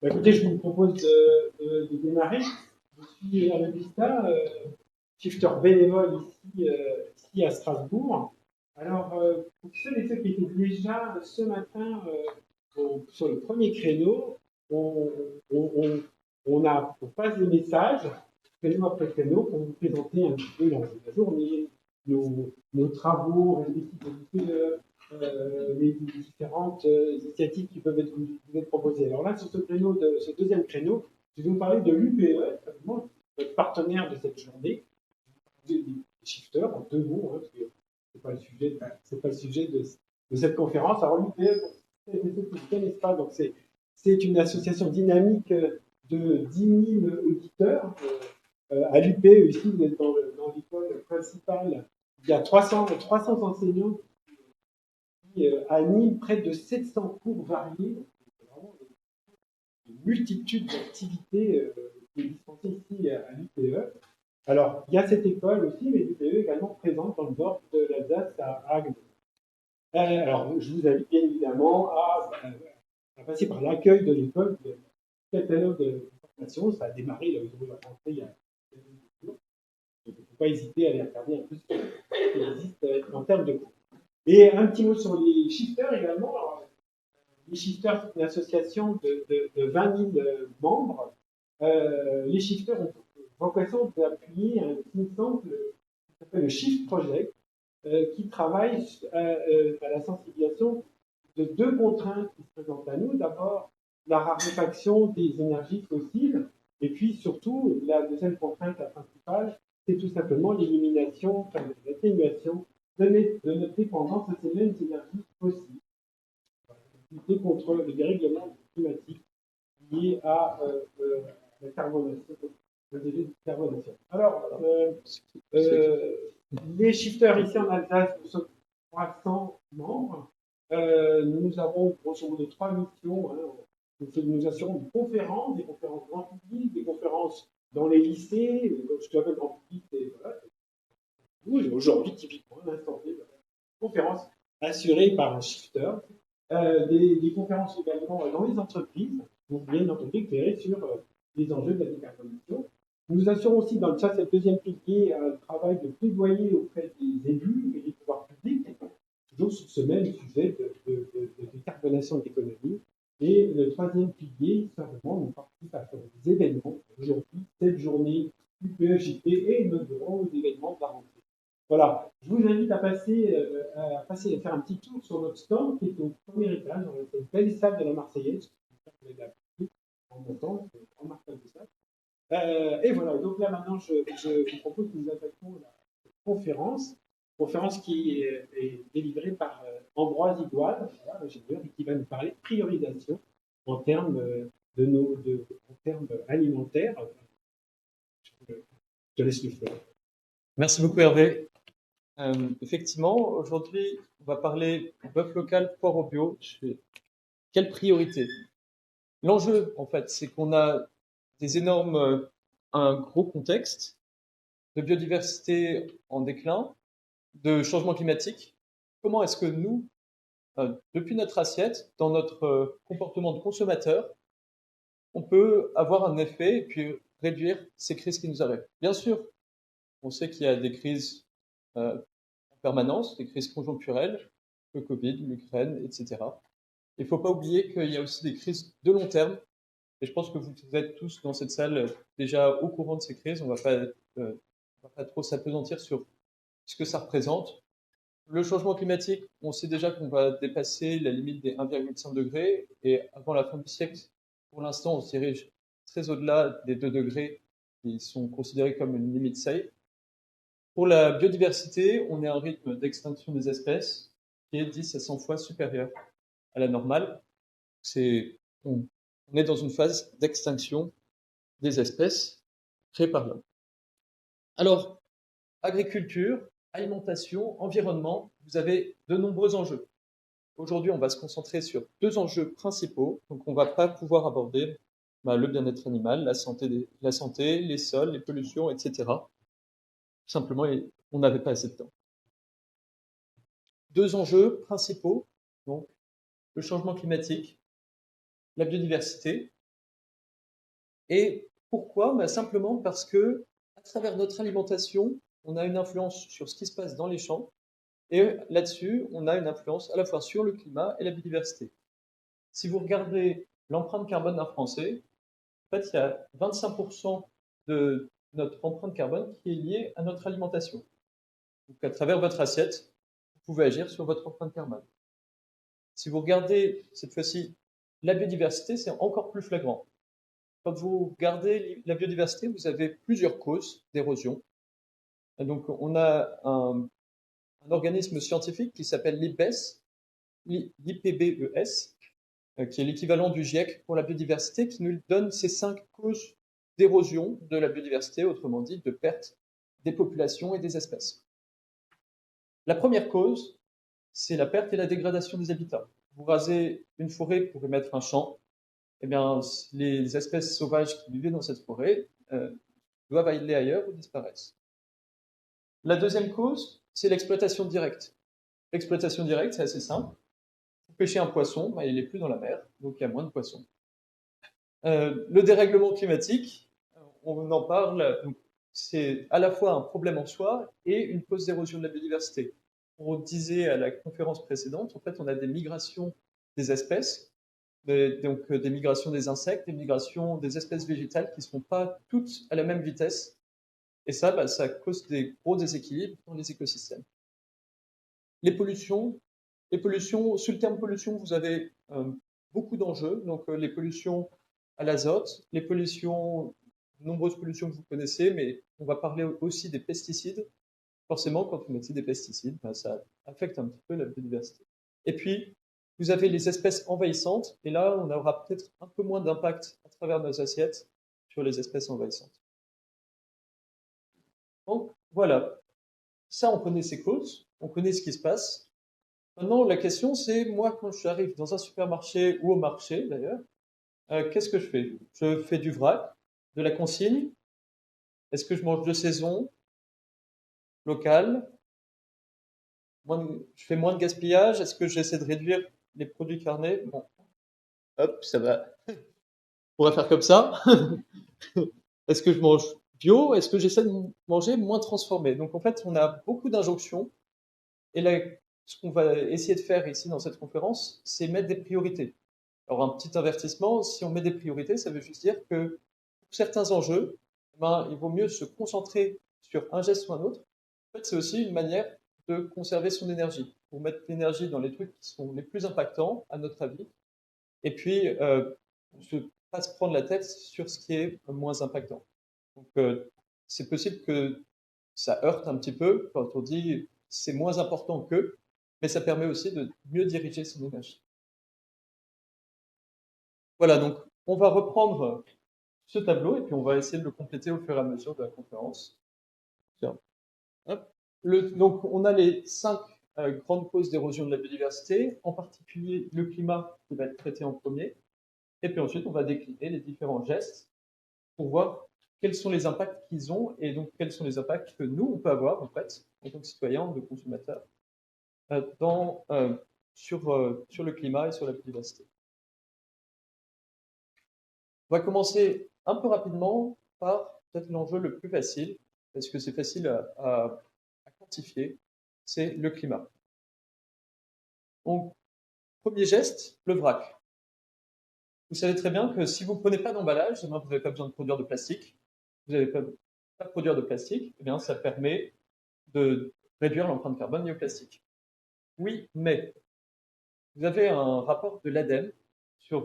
Bah, écoutez, je vous propose de démarrer. Je suis Hervé Vista, shifter bénévole ici à Strasbourg. Alors, pour ceux et ceux qui étaient déjà ce matin sur le premier créneau, on, on, on, on passe des messages, créneau après créneau, pour vous présenter un petit peu la journée, nos travaux respectifs les différentes initiatives qui peuvent vous être proposées. Alors là, sur ce deuxième créneau, je vais vous parler de l'UPE, notre partenaire de cette journée, des shifters, en deux mots, parce que ce n'est pas le sujet de cette conférence. Alors l'UPE, pour ceux qui ne connaissent pas, c'est une association dynamique de 10 000 auditeurs. À l'UPE, ici, vous êtes dans l'école principale. Il y a 300 enseignants qui anime près de 700 cours variés, vraiment une multitude d'activités qui est dispensée ici à l'UPE. Alors, il y a cette école aussi, mais l'UPE est également présente dans le nord de l'Alsace à Hague. Alors, je vous invite bien évidemment à passer par l'accueil de l'école, le catalogue de formation. Ça a démarré, là, ils ont rentré il y a quelques jours. Donc, il ne faut pas hésiter à aller regarder un peu ce qui existe en termes de cours. Et un petit mot sur les shifters également. Alors, les shifters, c'est une association de 20 000 membres. Les shifters ont vocation d'appuyer un think tank qui s'appelle le Shift Project, qui travaille à la sensibilisation de deux contraintes qui se présentent à nous. D'abord, la raréfaction des énergies fossiles, et puis surtout, la deuxième contrainte, la principale, c'est tout simplement l'élimination, enfin, l'atténuation de notre dépendance à ces mêmes énergies fossiles, lutter contre le dérèglement climatique lié à la carbonation, le délai de carbonation. Alors, les shifters ici en Alsace, nous sommes 300 membres. Nous avons grosso modo trois missions. Nous assurons des conférences grand public, des conférences dans les lycées, ce que j'appelle grand public, et voilà. Aujourd'hui, typiquement, l'instant T, conférences assurées par un shifter, des conférences également dans les entreprises, pour bien entendu éclairer sur les enjeux de la décarbonation. Nous assurons aussi, dans ça, c'est le deuxième pilier, un travail de plaidoyer auprès des élus et des pouvoirs publics, toujours sur ce même sujet de décarbonation de l'économie. Et le troisième pilier, simplement, nous participons à des événements. Aujourd'hui, cette journée, UPEJP et nos grands événements de la rentrée. Voilà, je vous invite à faire un petit tour sur notre stand qui est au premier étage, dans une belle salle de la Marseillaise. En montant, en marquant de ça. Et voilà, donc là maintenant, je vous propose que nous attaquions la conférence qui est délivrée par Ambroise Igoal, voilà, l'ingénieur, et qui va nous parler de priorisation en termes, en termes alimentaires. Je te laisse le faire. Merci beaucoup Hervé. Effectivement, aujourd'hui, on va parler bœuf local, porc au bio. Quelle priorité? L'enjeu, en fait, c'est qu'on a un gros contexte de biodiversité en déclin, de changement climatique. Comment est-ce que nous, depuis notre assiette, dans notre comportement de consommateur, on peut avoir un effet et puis réduire ces crises qui nous arrivent? Bien sûr, on sait qu'il y a des crises en permanence, des crises conjoncturelles, le Covid, l'Ukraine, etc. Il ne faut pas oublier qu'il y a aussi des crises de long terme. Et je pense que vous êtes tous dans cette salle déjà au courant de ces crises. On va pas trop s'apesantir sur ce que ça représente. Le changement climatique, on sait déjà qu'on va dépasser la limite des 1,5 degrés. Et avant la fin du siècle, pour l'instant, on se dirige très au-delà des 2 degrés qui sont considérés comme une limite safe. Pour la biodiversité, on est à un rythme d'extinction des espèces qui est 10 à 100 fois supérieur à la normale. On est dans une phase d'extinction des espèces créées par l'homme. Alors, agriculture, alimentation, environnement, vous avez de nombreux enjeux. Aujourd'hui, on va se concentrer sur deux enjeux principaux. Donc, on ne va pas pouvoir aborder le bien-être animal, la santé, les sols, les pollutions, etc. Simplement, on n'avait pas assez de temps. Deux enjeux principaux, donc le changement climatique, la biodiversité. Et pourquoi? Simplement parce que, à travers notre alimentation, on a une influence sur ce qui se passe dans les champs, et là-dessus, on a une influence à la fois sur le climat et la biodiversité. Si vous regardez l'empreinte carbone d'un Français, en fait, il y a 25% de notre empreinte carbone qui est liée à notre alimentation. Donc, à travers votre assiette, vous pouvez agir sur votre empreinte carbone. Si vous regardez cette fois-ci la biodiversité, c'est encore plus flagrant. Quand vous regardez la biodiversité, vous avez plusieurs causes d'érosion. Donc, on a un organisme scientifique qui s'appelle l'IPBES, l'IPBES, qui est l'équivalent du GIEC pour la biodiversité, qui nous donne ces 5 causes d'érosion de la biodiversité, autrement dit de perte des populations et des espèces. La première cause, c'est la perte et la dégradation des habitats. Vous rasez une forêt pour y mettre un champ, eh bien, les espèces sauvages qui vivaient dans cette forêt doivent aller ailleurs ou disparaissent. La deuxième cause, c'est l'exploitation directe. L'exploitation directe, c'est assez simple. Vous pêchez un poisson, il n'est plus dans la mer, donc il y a moins de poissons. Le dérèglement climatique, on en parle, c'est à la fois un problème en soi et une cause d'érosion de la biodiversité. On disait à la conférence précédente, en fait, on a des migrations des espèces, donc des migrations des insectes, des migrations des espèces végétales qui ne sont pas toutes à la même vitesse. Et ça, ça cause des gros déséquilibres dans les écosystèmes. Les pollutions, sous le terme pollution, vous avez beaucoup d'enjeux. Donc les pollutions à l'azote, les pollutions, nombreuses pollutions que vous connaissez, mais on va parler aussi des pesticides. Forcément, quand vous mettez des pesticides, ça affecte un petit peu la biodiversité. Et puis, vous avez les espèces envahissantes, et là, on aura peut-être un peu moins d'impact à travers nos assiettes sur les espèces envahissantes. Donc, voilà. Ça, on connaît ses causes, on connaît ce qui se passe. Maintenant, la question, c'est, moi, quand j'arrive dans un supermarché ou au marché, d'ailleurs, qu'est-ce que je fais? Je fais du vrac, de la consigne. Est-ce que je mange de saison, local? Je fais moins de gaspillage. Est-ce que j'essaie de réduire les produits carnés? Bon, hop, ça va. On pourrait faire comme ça. Est-ce que je mange bio? Est-ce que j'essaie de manger moins transformé? Donc, en fait, on a beaucoup d'injonctions. Et là, ce qu'on va essayer de faire ici dans cette conférence, c'est mettre des priorités. Alors, un petit avertissement, si on met des priorités, ça veut juste dire que pour certains enjeux, il vaut mieux se concentrer sur un geste ou un autre. En fait, c'est aussi une manière de conserver son énergie, pour mettre l'énergie dans les trucs qui sont les plus impactants, à notre avis, et puis pas se prendre la tête sur ce qui est moins impactant. Donc, c'est possible que ça heurte un petit peu quand on dit c'est moins important que, mais ça permet aussi de mieux diriger son énergie. Voilà, donc on va reprendre ce tableau et puis on va essayer de le compléter au fur et à mesure de la conférence. Tiens. Hop. Donc on a les 5 grandes causes d'érosion de la biodiversité, en particulier le climat qui va être traité en premier, et puis ensuite on va décliner les différents gestes pour voir quels sont les impacts qu'ils ont et donc quels sont les impacts que nous on peut avoir en fait en tant que citoyens ou de consommateurs sur le climat et sur la biodiversité. On va commencer un peu rapidement par peut-être l'enjeu le plus facile, parce que c'est facile à quantifier, c'est le climat. Donc, premier geste, le vrac. Vous savez très bien que si vous ne prenez pas d'emballage, vous n'avez pas besoin de produire de plastique. Vous n'avez pas de produire de plastique, eh bien, ça permet de réduire l'empreinte carbone liée au plastique. Oui, mais vous avez un rapport de l'ADEME qui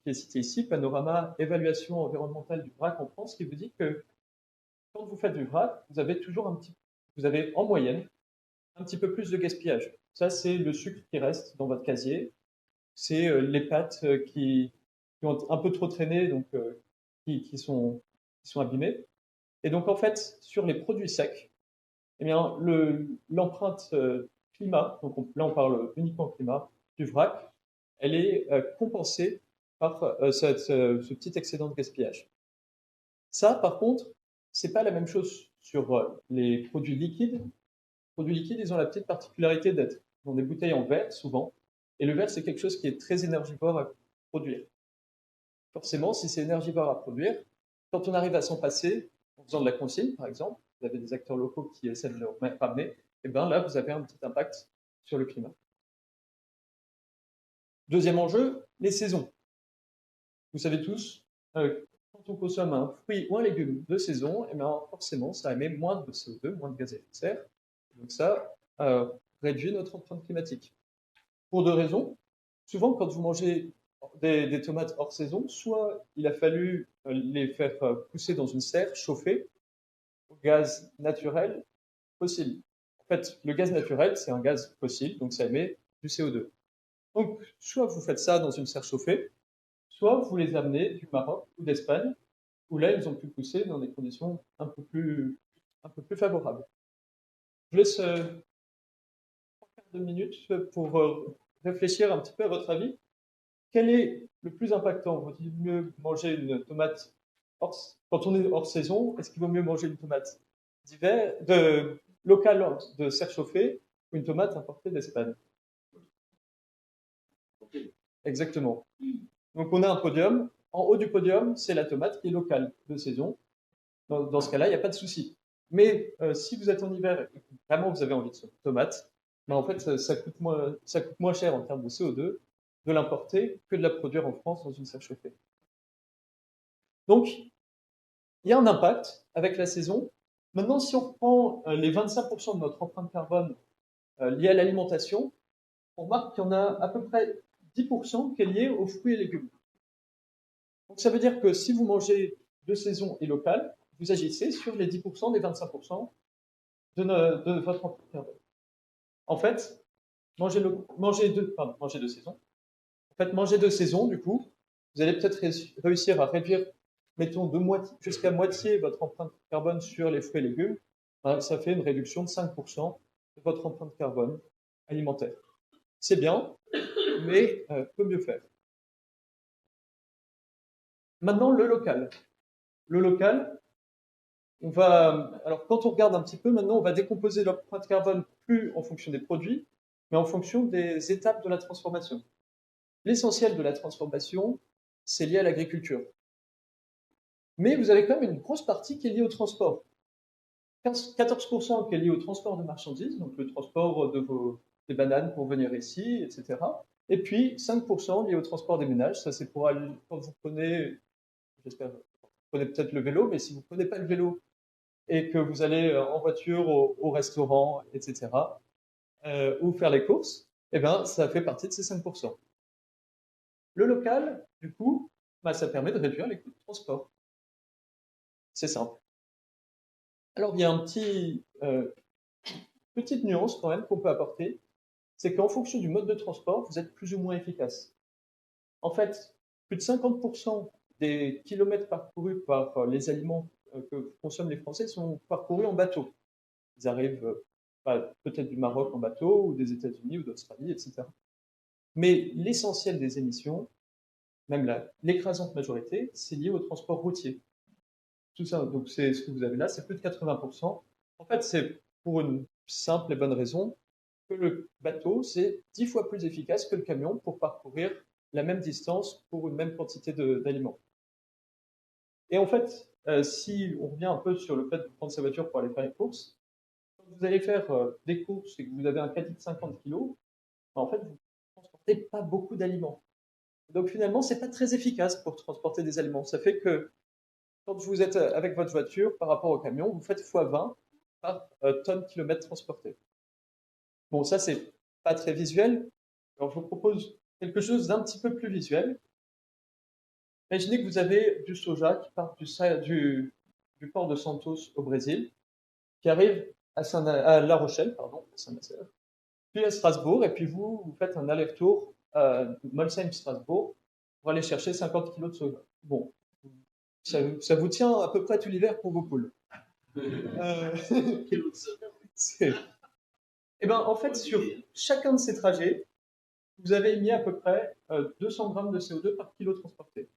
est cité ici, Panorama Évaluation environnementale du vrac en France, qui vous dit que quand vous faites du vrac, vous avez en moyenne un petit peu plus de gaspillage. Ça, c'est le sucre qui reste dans votre casier. C'est les pâtes qui ont un peu trop traîné, donc qui sont abîmées. Et donc, en fait, sur les produits secs, eh bien, l'empreinte climat, donc là, on parle uniquement climat, du vrac, elle est compensée par ce petit excédent de gaspillage. Ça, par contre, c'est pas la même chose sur les produits liquides. Les produits liquides, ils ont la petite particularité d'être dans des bouteilles en verre, souvent. Et le verre, c'est quelque chose qui est très énergivore à produire. forcément, si c'est énergivore à produire, quand on arrive à s'en passer, en faisant de la consigne, par exemple, vous avez des acteurs locaux qui essaient de le ramener, et bien là, vous avez un petit impact sur le climat. Deuxième enjeu, les saisons. Vous savez tous, quand on consomme un fruit ou un légume de saison, et bien forcément, ça émet moins de CO2, moins de gaz à effet de serre. Donc ça réduit notre empreinte climatique. Pour deux raisons. Souvent, quand vous mangez des tomates hors saison, soit il a fallu les faire pousser dans une serre chauffée au gaz naturel fossile. En fait, le gaz naturel, c'est un gaz fossile, donc ça émet du CO2. Donc, soit vous faites ça dans une serre chauffée, soit vous les amenez du Maroc ou d'Espagne, où là, ils ont pu pousser dans des conditions un peu plus favorables. Je vous laisse 2 minutes pour réfléchir un petit peu à votre avis. Quel est le plus impactant? Vaut-il mieux manger une tomate quand on est hors saison? Est-ce qu'il vaut mieux manger une tomate d'hiver, locale de serre chauffée ou une tomate importée d'Espagne? Exactement. Donc on a un podium. En haut du podium, c'est la tomate qui est locale de saison. Dans ce cas-là, il n'y a pas de souci. Mais si vous êtes en hiver et que vraiment vous avez envie de tomate, ben en fait, ça coûte moins cher en termes de CO2 de l'importer que de la produire en France dans une serre chauffée. Donc, il y a un impact avec la saison. Maintenant, si on prend les 25% de notre empreinte carbone liée à l'alimentation, on remarque qu'il y en a à peu près 10% qui est lié aux fruits et légumes. Donc, ça veut dire que si vous mangez de saison et local, vous agissez sur les 10% des 25% de votre empreinte carbone. En fait, manger de saison. En fait, manger de saison, du coup, vous allez peut-être réussir à réduire, mettons, jusqu'à moitié votre empreinte carbone sur les fruits et légumes. Ça fait une réduction de 5% de votre empreinte carbone alimentaire. C'est bien, mais peut mieux faire. Maintenant, le local. Le local, alors quand on regarde un petit peu, maintenant, on va décomposer l'empreinte carbone plus en fonction des produits, mais en fonction des étapes de la transformation. L'essentiel de la transformation, c'est lié à l'agriculture. Mais vous avez quand même une grosse partie qui est liée au transport. 14% qui est lié au transport de marchandises, donc le transport des bananes pour venir ici, etc. Et puis 5% lié au transport des ménages. Ça, c'est pour aller, quand vous prenez, j'espère, vous prenez peut-être le vélo, mais si vous ne prenez pas le vélo et que vous allez en voiture au restaurant, etc., ou faire les courses, eh bien, ça fait partie de ces 5%. Le local, du coup, ça permet de réduire les coûts de transport. C'est simple. Alors, il y a petite nuance quand même qu'on peut apporter, c'est qu'en fonction du mode de transport, vous êtes plus ou moins efficace. En fait, plus de 50% des kilomètres parcourus par les aliments que consomment les Français sont parcourus en bateau. Ils arrivent peut-être du Maroc en bateau, ou des États-Unis, ou d'Australie, etc. Mais l'essentiel des émissions, même l'écrasante majorité, c'est lié au transport routier. Tout ça, donc c'est ce que vous avez là, c'est plus de 80%. En fait, c'est pour une simple et bonne raison que le bateau, c'est 10 fois plus efficace que le camion pour parcourir la même distance pour une même quantité d'aliments. Et en fait, si on revient un peu sur le fait de prendre sa voiture pour aller faire les courses, quand vous allez faire des courses et que vous avez un caddie de 50 kg, en fait, vous ne transportez pas beaucoup d'aliments. Donc finalement, c'est pas très efficace pour transporter des aliments. Ça fait que quand vous êtes avec votre voiture par rapport au camion, vous faites x20 par tonne kilomètre transporté. Bon, ça, c'est pas très visuel. Alors, je vous propose quelque chose d'un petit peu plus visuel. Imaginez que vous avez du soja qui part du port de Santos au Brésil, qui arrive à La Rochelle, pardon, à Saint-Nazaire, puis à Strasbourg, et puis vous faites un aller-retour à Molsheim-Strasbourg pour aller chercher 50 kg de soja. Bon, ça vous tient à peu près tout l'hiver pour vos poules. Eh ben, en fait, sur chacun de ces trajets, vous avez émis à peu près 200 grammes de CO2 par kilo transporté.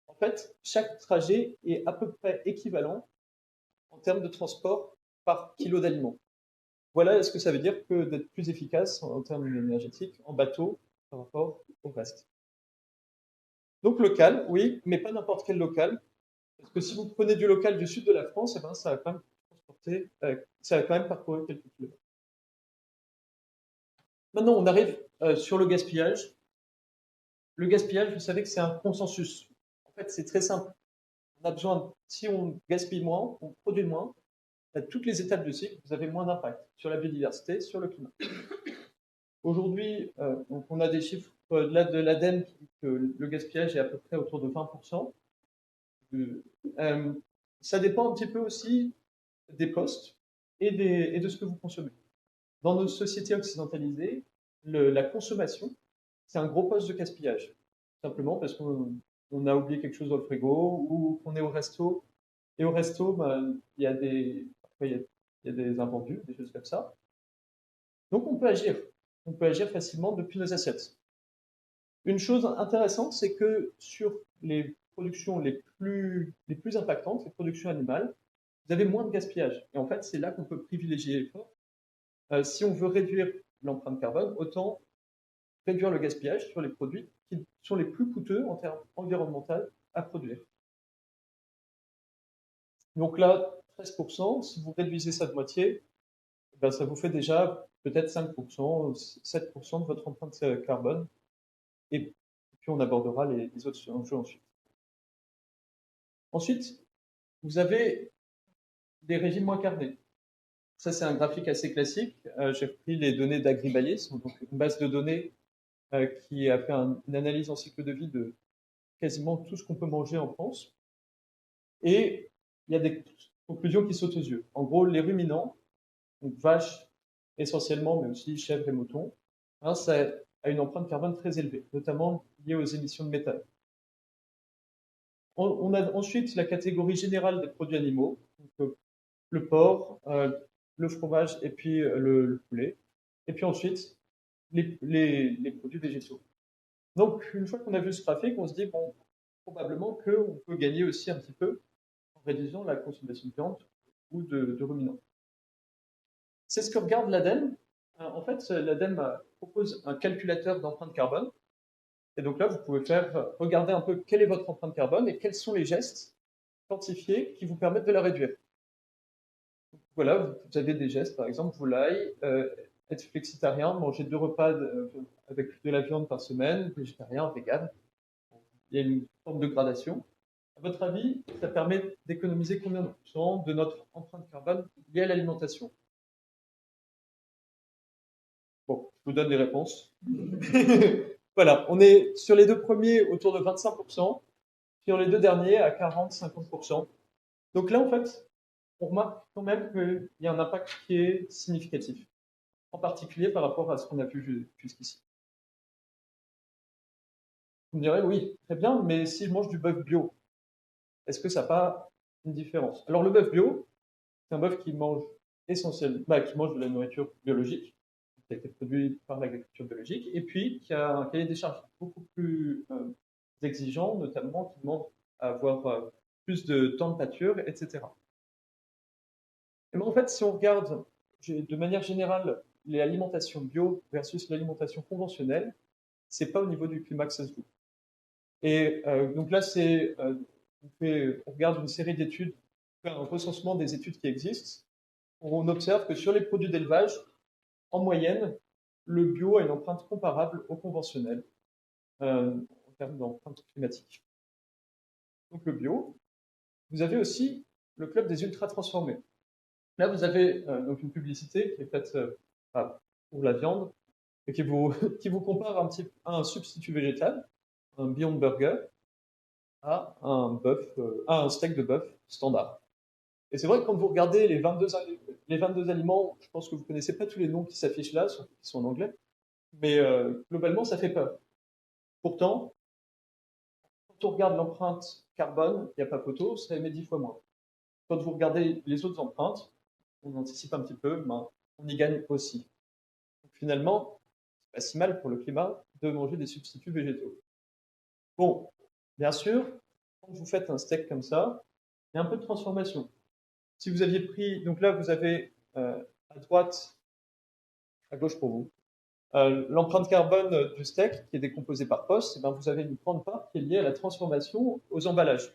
En fait, chaque trajet est à peu près équivalent en termes de transport par kilo d'aliments. Voilà ce que ça veut dire que d'être plus efficace en termes énergétiques en bateau par rapport au reste. Donc local, oui, mais pas n'importe quel local. Parce que si vous prenez du local du sud de la France, eh ben, ça va quand même transporter, ça va quand même parcourir quelques kilomètres. Maintenant, on arrive sur le gaspillage. Le gaspillage, vous savez que c'est un consensus. En fait, c'est très simple. On a besoin, si on gaspille moins, on produit moins, à toutes les étapes du cycle, vous avez moins d'impact sur la biodiversité, sur le climat. Aujourd'hui, on a des chiffres de l'ADEME qui disent que le gaspillage est à peu près autour de 20%. Euh, ça dépend un petit peu aussi des postes et de ce que vous consommez. Dans nos sociétés occidentalisées, la consommation, c'est un gros poste de gaspillage. Simplement parce qu'on a oublié quelque chose dans le frigo ou qu'on est au resto. Et au resto, ben, parfois, il y a des invendus, des choses comme ça. Donc on peut agir. On peut agir facilement depuis nos assiettes. Une chose intéressante, c'est que sur les productions les plus impactantes, les productions animales, vous avez moins de gaspillage. Et en fait, c'est là qu'on peut privilégier l'effort. Si on veut réduire l'empreinte carbone, autant réduire le gaspillage sur les produits qui sont les plus coûteux en termes environnementaux à produire. Donc là, 13%, si vous réduisez ça de moitié, ben ça vous fait déjà peut-être 5%, 7% de votre empreinte carbone. Et puis on abordera les autres enjeux ensuite. Ensuite, vous avez des régimes moins carbonés. Ça, c'est un graphique assez classique. J'ai repris les données d'Agribalis, donc une base de données qui a fait une analyse en cycle de vie de quasiment tout ce qu'on peut manger en France. Et il y a des conclusions qui sautent aux yeux. En gros, les ruminants, donc vaches essentiellement, mais aussi chèvres et moutons, hein, ça a une empreinte carbone très élevée, notamment liée aux émissions de méthane. On a ensuite la catégorie générale des produits animaux, donc, le porc, le fromage et puis le poulet. Et puis ensuite, les produits végétaux. Donc, une fois qu'on a vu ce graphique, on se dit, bon, probablement qu'on peut gagner aussi un petit peu en réduisant la consommation de viande ou de ruminants. C'est ce que regarde l'ADEME. En fait, l'ADEME propose un calculateur d'empreinte carbone. Et donc là, vous pouvez regarder un peu quelle est votre empreinte carbone et quels sont les gestes quantifiés qui vous permettent de la réduire. Voilà, vous avez des gestes, par exemple, volaille, être flexitarien, manger 2 repas avec de la viande par semaine, végétarien, vegan. Il y a une forme de gradation. À votre avis, ça permet d'économiser combien de pourcents de notre empreinte carbone liée à l'alimentation? Bon, je vous donne les réponses. Voilà, on est sur les deux premiers autour de 25%, sur les deux derniers à 40-50%. Donc là, en fait, on remarque quand même qu'il y a un impact qui est significatif, en particulier par rapport à ce qu'on a vu jusqu'ici. Vous me direz, oui, très bien, mais si je mange du bœuf bio, est-ce que ça n'a pas une différence? Alors le bœuf bio, c'est un bœuf qui mange qui mange de la nourriture biologique, qui a été produit par l'agriculture biologique, et puis qui a un cahier des charges beaucoup plus exigeant, notamment qui demande à avoir plus de temps de pâture, etc. Et bien, en fait, si on regarde de manière générale l'alimentation bio versus l'alimentation conventionnelle, c'est pas au niveau du climat que ça se joue. Et donc là, on regarde une série d'études, on fait un recensement des études qui existent. On observe que sur les produits d'élevage, en moyenne, le bio a une empreinte comparable au conventionnel en termes d'empreinte climatique. Donc le bio. Vous avez aussi le club des ultra transformés. Là, vous avez donc une publicité qui est faite pour la viande et qui vous compare à un substitut végétal, un Beyond Burger, à un steak de bœuf standard. Et c'est vrai que quand vous regardez les 22 aliments, je pense que vous ne connaissez pas tous les noms qui s'affichent là, qui sont en anglais, mais globalement, ça fait peur. Pourtant, quand on regarde l'empreinte carbone, il n'y a pas photo, ça émet 10 fois moins. Quand vous regardez les autres empreintes, on anticipe un petit peu, ben, on y gagne aussi. Donc, finalement, c'est pas si mal pour le climat de manger des substituts végétaux. Bon, bien sûr, quand vous faites un steak comme ça, il y a un peu de transformation. Si vous aviez pris, donc là vous avez à droite, à gauche pour vous, l'empreinte carbone du steak qui est décomposée par poste, eh ben, vous avez une grande part qui est liée à la transformation aux emballages.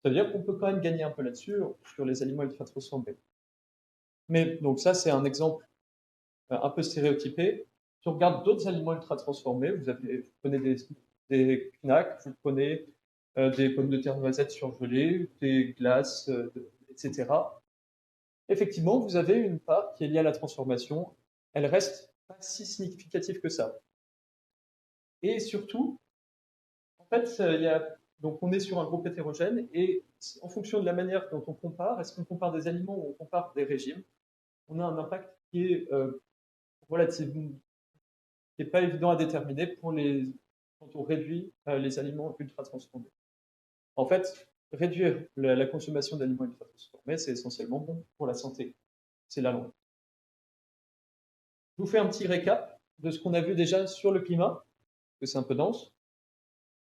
Ça veut dire qu'on peut quand même gagner un peu là-dessus sur les aliments ultra transformés. Mais donc ça, c'est un exemple un peu stéréotypé. Si on regarde d'autres aliments ultra transformés, vous prenez des knacks, vous prenez des pommes de terre noisettes surgelées, des glaces, etc. Effectivement, vous avez une part qui est liée à la transformation. Elle reste pas si significative que ça. Et surtout, en fait, donc on est sur un groupe hétérogène et en fonction de la manière dont on compare, est-ce qu'on compare des aliments ou on compare des régimes, on a un impact qui est relativement, qui n'est pas évident à déterminer quand on réduit les aliments ultra transformés. En fait, réduire la consommation d'aliments ultra transformés, c'est essentiellement bon pour la santé. C'est la loi. Je vous fais un petit récap de ce qu'on a vu déjà sur le climat, parce que c'est un peu dense.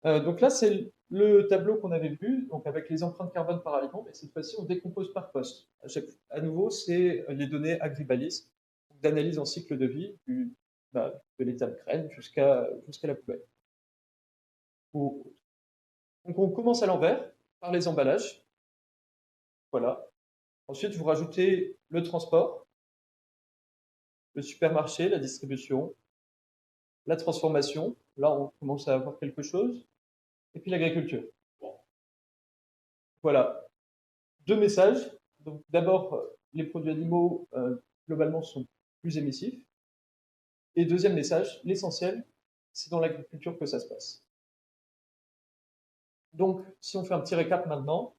Donc là, c'est le tableau qu'on avait vu, donc avec les empreintes carbone par aliment, mais cette fois-ci, on décompose par poste. À nouveau, c'est les données Agribalis, d'analyse en cycle de vie, de l'état de graine jusqu'à la poubelle. Donc on commence à l'envers, par les emballages. Voilà. Ensuite, vous rajoutez le transport, le supermarché, la distribution, la transformation. Là, on commence à avoir quelque chose. Et puis l'agriculture. Voilà. Deux messages. Donc, d'abord, les produits animaux, globalement, sont plus émissifs. Et deuxième message, l'essentiel, c'est dans l'agriculture que ça se passe. Donc, si on fait un petit récap maintenant,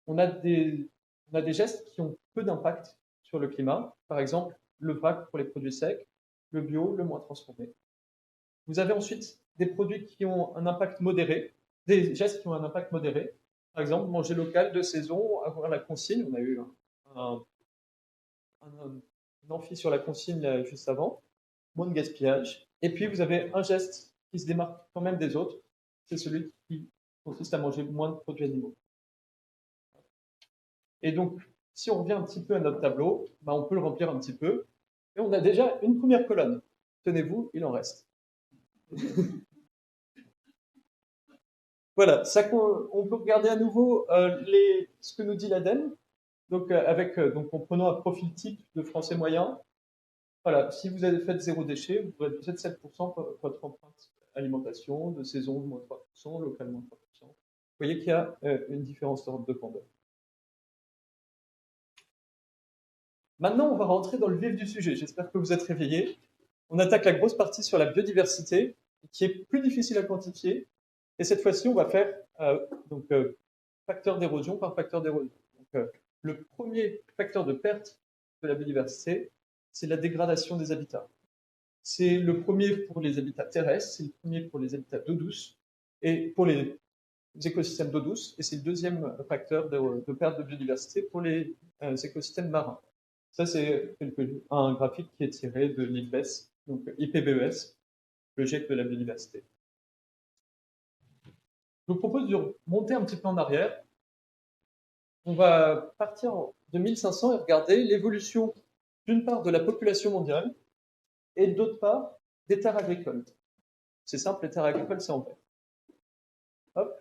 on a des gestes qui ont peu d'impact sur le climat. Par exemple, le vrac pour les produits secs, le bio, le moins transformé. Vous avez ensuite des produits qui ont un impact modéré, des gestes qui ont un impact modéré. Par exemple, manger local de saison, avoir la consigne. On a eu un amphi sur la consigne là, juste avant. Moins de gaspillage. Et puis, vous avez un geste qui se démarque quand même des autres. C'est celui qui consiste à manger moins de produits animaux. Et donc, si on revient un petit peu à notre tableau, bah, on peut le remplir un petit peu. Et on a déjà une première colonne. Tenez-vous, il en reste. Voilà, on peut regarder à nouveau ce que nous dit l'ADEME. Donc, donc, en prenant un profil type de français moyen, voilà, si vous avez fait zéro déchet, vous réduisez de 7% votre empreinte alimentation, de saison de moins 3%, local moins 3%. Vous voyez qu'il y a une différence d'ordre de grandeur. Maintenant, on va rentrer dans le vif du sujet. J'espère que vous êtes réveillés. On attaque la grosse partie sur la biodiversité, qui est plus difficile à quantifier. Et cette fois-ci, on va faire facteur d'érosion par facteur d'érosion. Le premier facteur de perte de la biodiversité, c'est la dégradation des habitats. C'est le premier pour les habitats terrestres, c'est le premier pour les habitats d'eau douce et pour les écosystèmes d'eau douce, et c'est le deuxième facteur de perte de biodiversité pour les écosystèmes marins. Ça, c'est un graphique qui est tiré de l'IPBES, donc IPBES, le GIEC de la biodiversité. Je vous propose de monter un petit peu en arrière. On va partir de 1500 et regarder l'évolution d'une part de la population mondiale et d'autre part des terres agricoles. C'est simple, les terres agricoles, c'est en vert. Hop,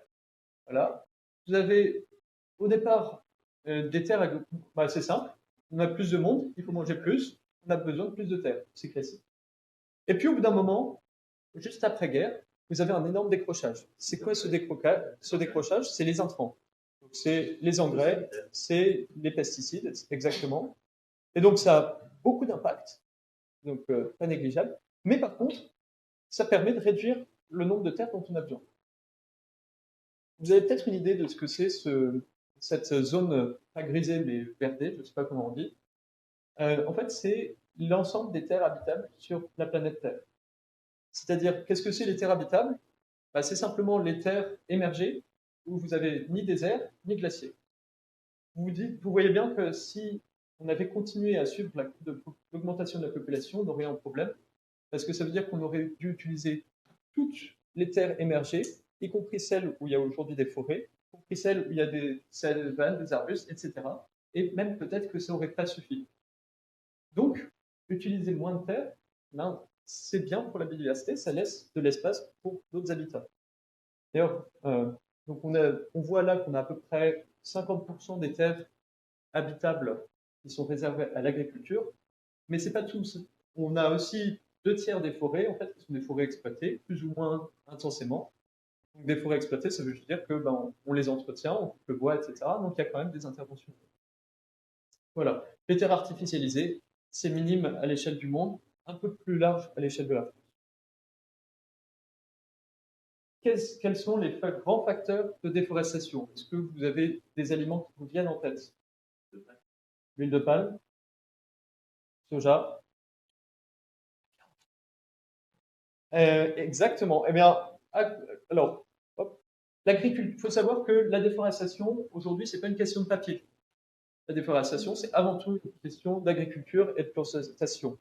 voilà. Vous avez au départ des terres agricoles, bah, c'est simple. On a plus de monde, il faut manger plus, on a besoin de plus de terres, c'est classique. Et puis au bout d'un moment, juste après-guerre, vous avez un énorme décrochage. C'est quoi ce décrochage? C'est les intrants. C'est les engrais, c'est les pesticides, exactement. Et donc ça a beaucoup d'impact, donc pas négligeable. Mais par contre, ça permet de réduire le nombre de terres dont on a besoin. Vous avez peut-être une idée de ce que c'est cette zone, pas grisée, mais verdée, je ne sais pas comment on dit. En fait, c'est l'ensemble des terres habitables sur la planète Terre. C'est-à-dire, qu'est-ce que c'est les terres habitables? Bah, c'est simplement les terres émergées où vous avez ni désert, ni glacier. Vous voyez bien que si on avait continué à suivre l'augmentation de la population, on aurait un problème, parce que ça veut dire qu'on aurait dû utiliser toutes les terres émergées, y compris celles où il y a aujourd'hui des forêts, y compris celles où il y a des savanes, des arbustes, etc. Et même peut-être que ça n'aurait pas suffi. Donc, utiliser moins de terre, c'est bien pour la biodiversité, ça laisse de l'espace pour d'autres habitats. D'ailleurs, donc on voit là qu'on a à peu près 50% des terres habitables qui sont réservées à l'agriculture, mais c'est pas tout. On a aussi 2 tiers des forêts, en fait, qui sont des forêts exploitées, plus ou moins intensément. Donc, des forêts exploitées, ça veut juste dire que on les entretient, on coupe le bois, etc. Donc il y a quand même des interventions. Voilà. Les terres artificialisées, c'est minime à l'échelle du monde, un peu plus large à l'échelle de la France. Quels sont les grands facteurs de déforestation? Est-ce que vous avez des aliments qui vous viennent en tête? L'huile de palme, soja. Exactement. Eh bien, alors, l'agriculture. Il faut savoir que la déforestation, aujourd'hui, c'est pas une question de papier. La déforestation, c'est avant tout une question d'agriculture et de plantation.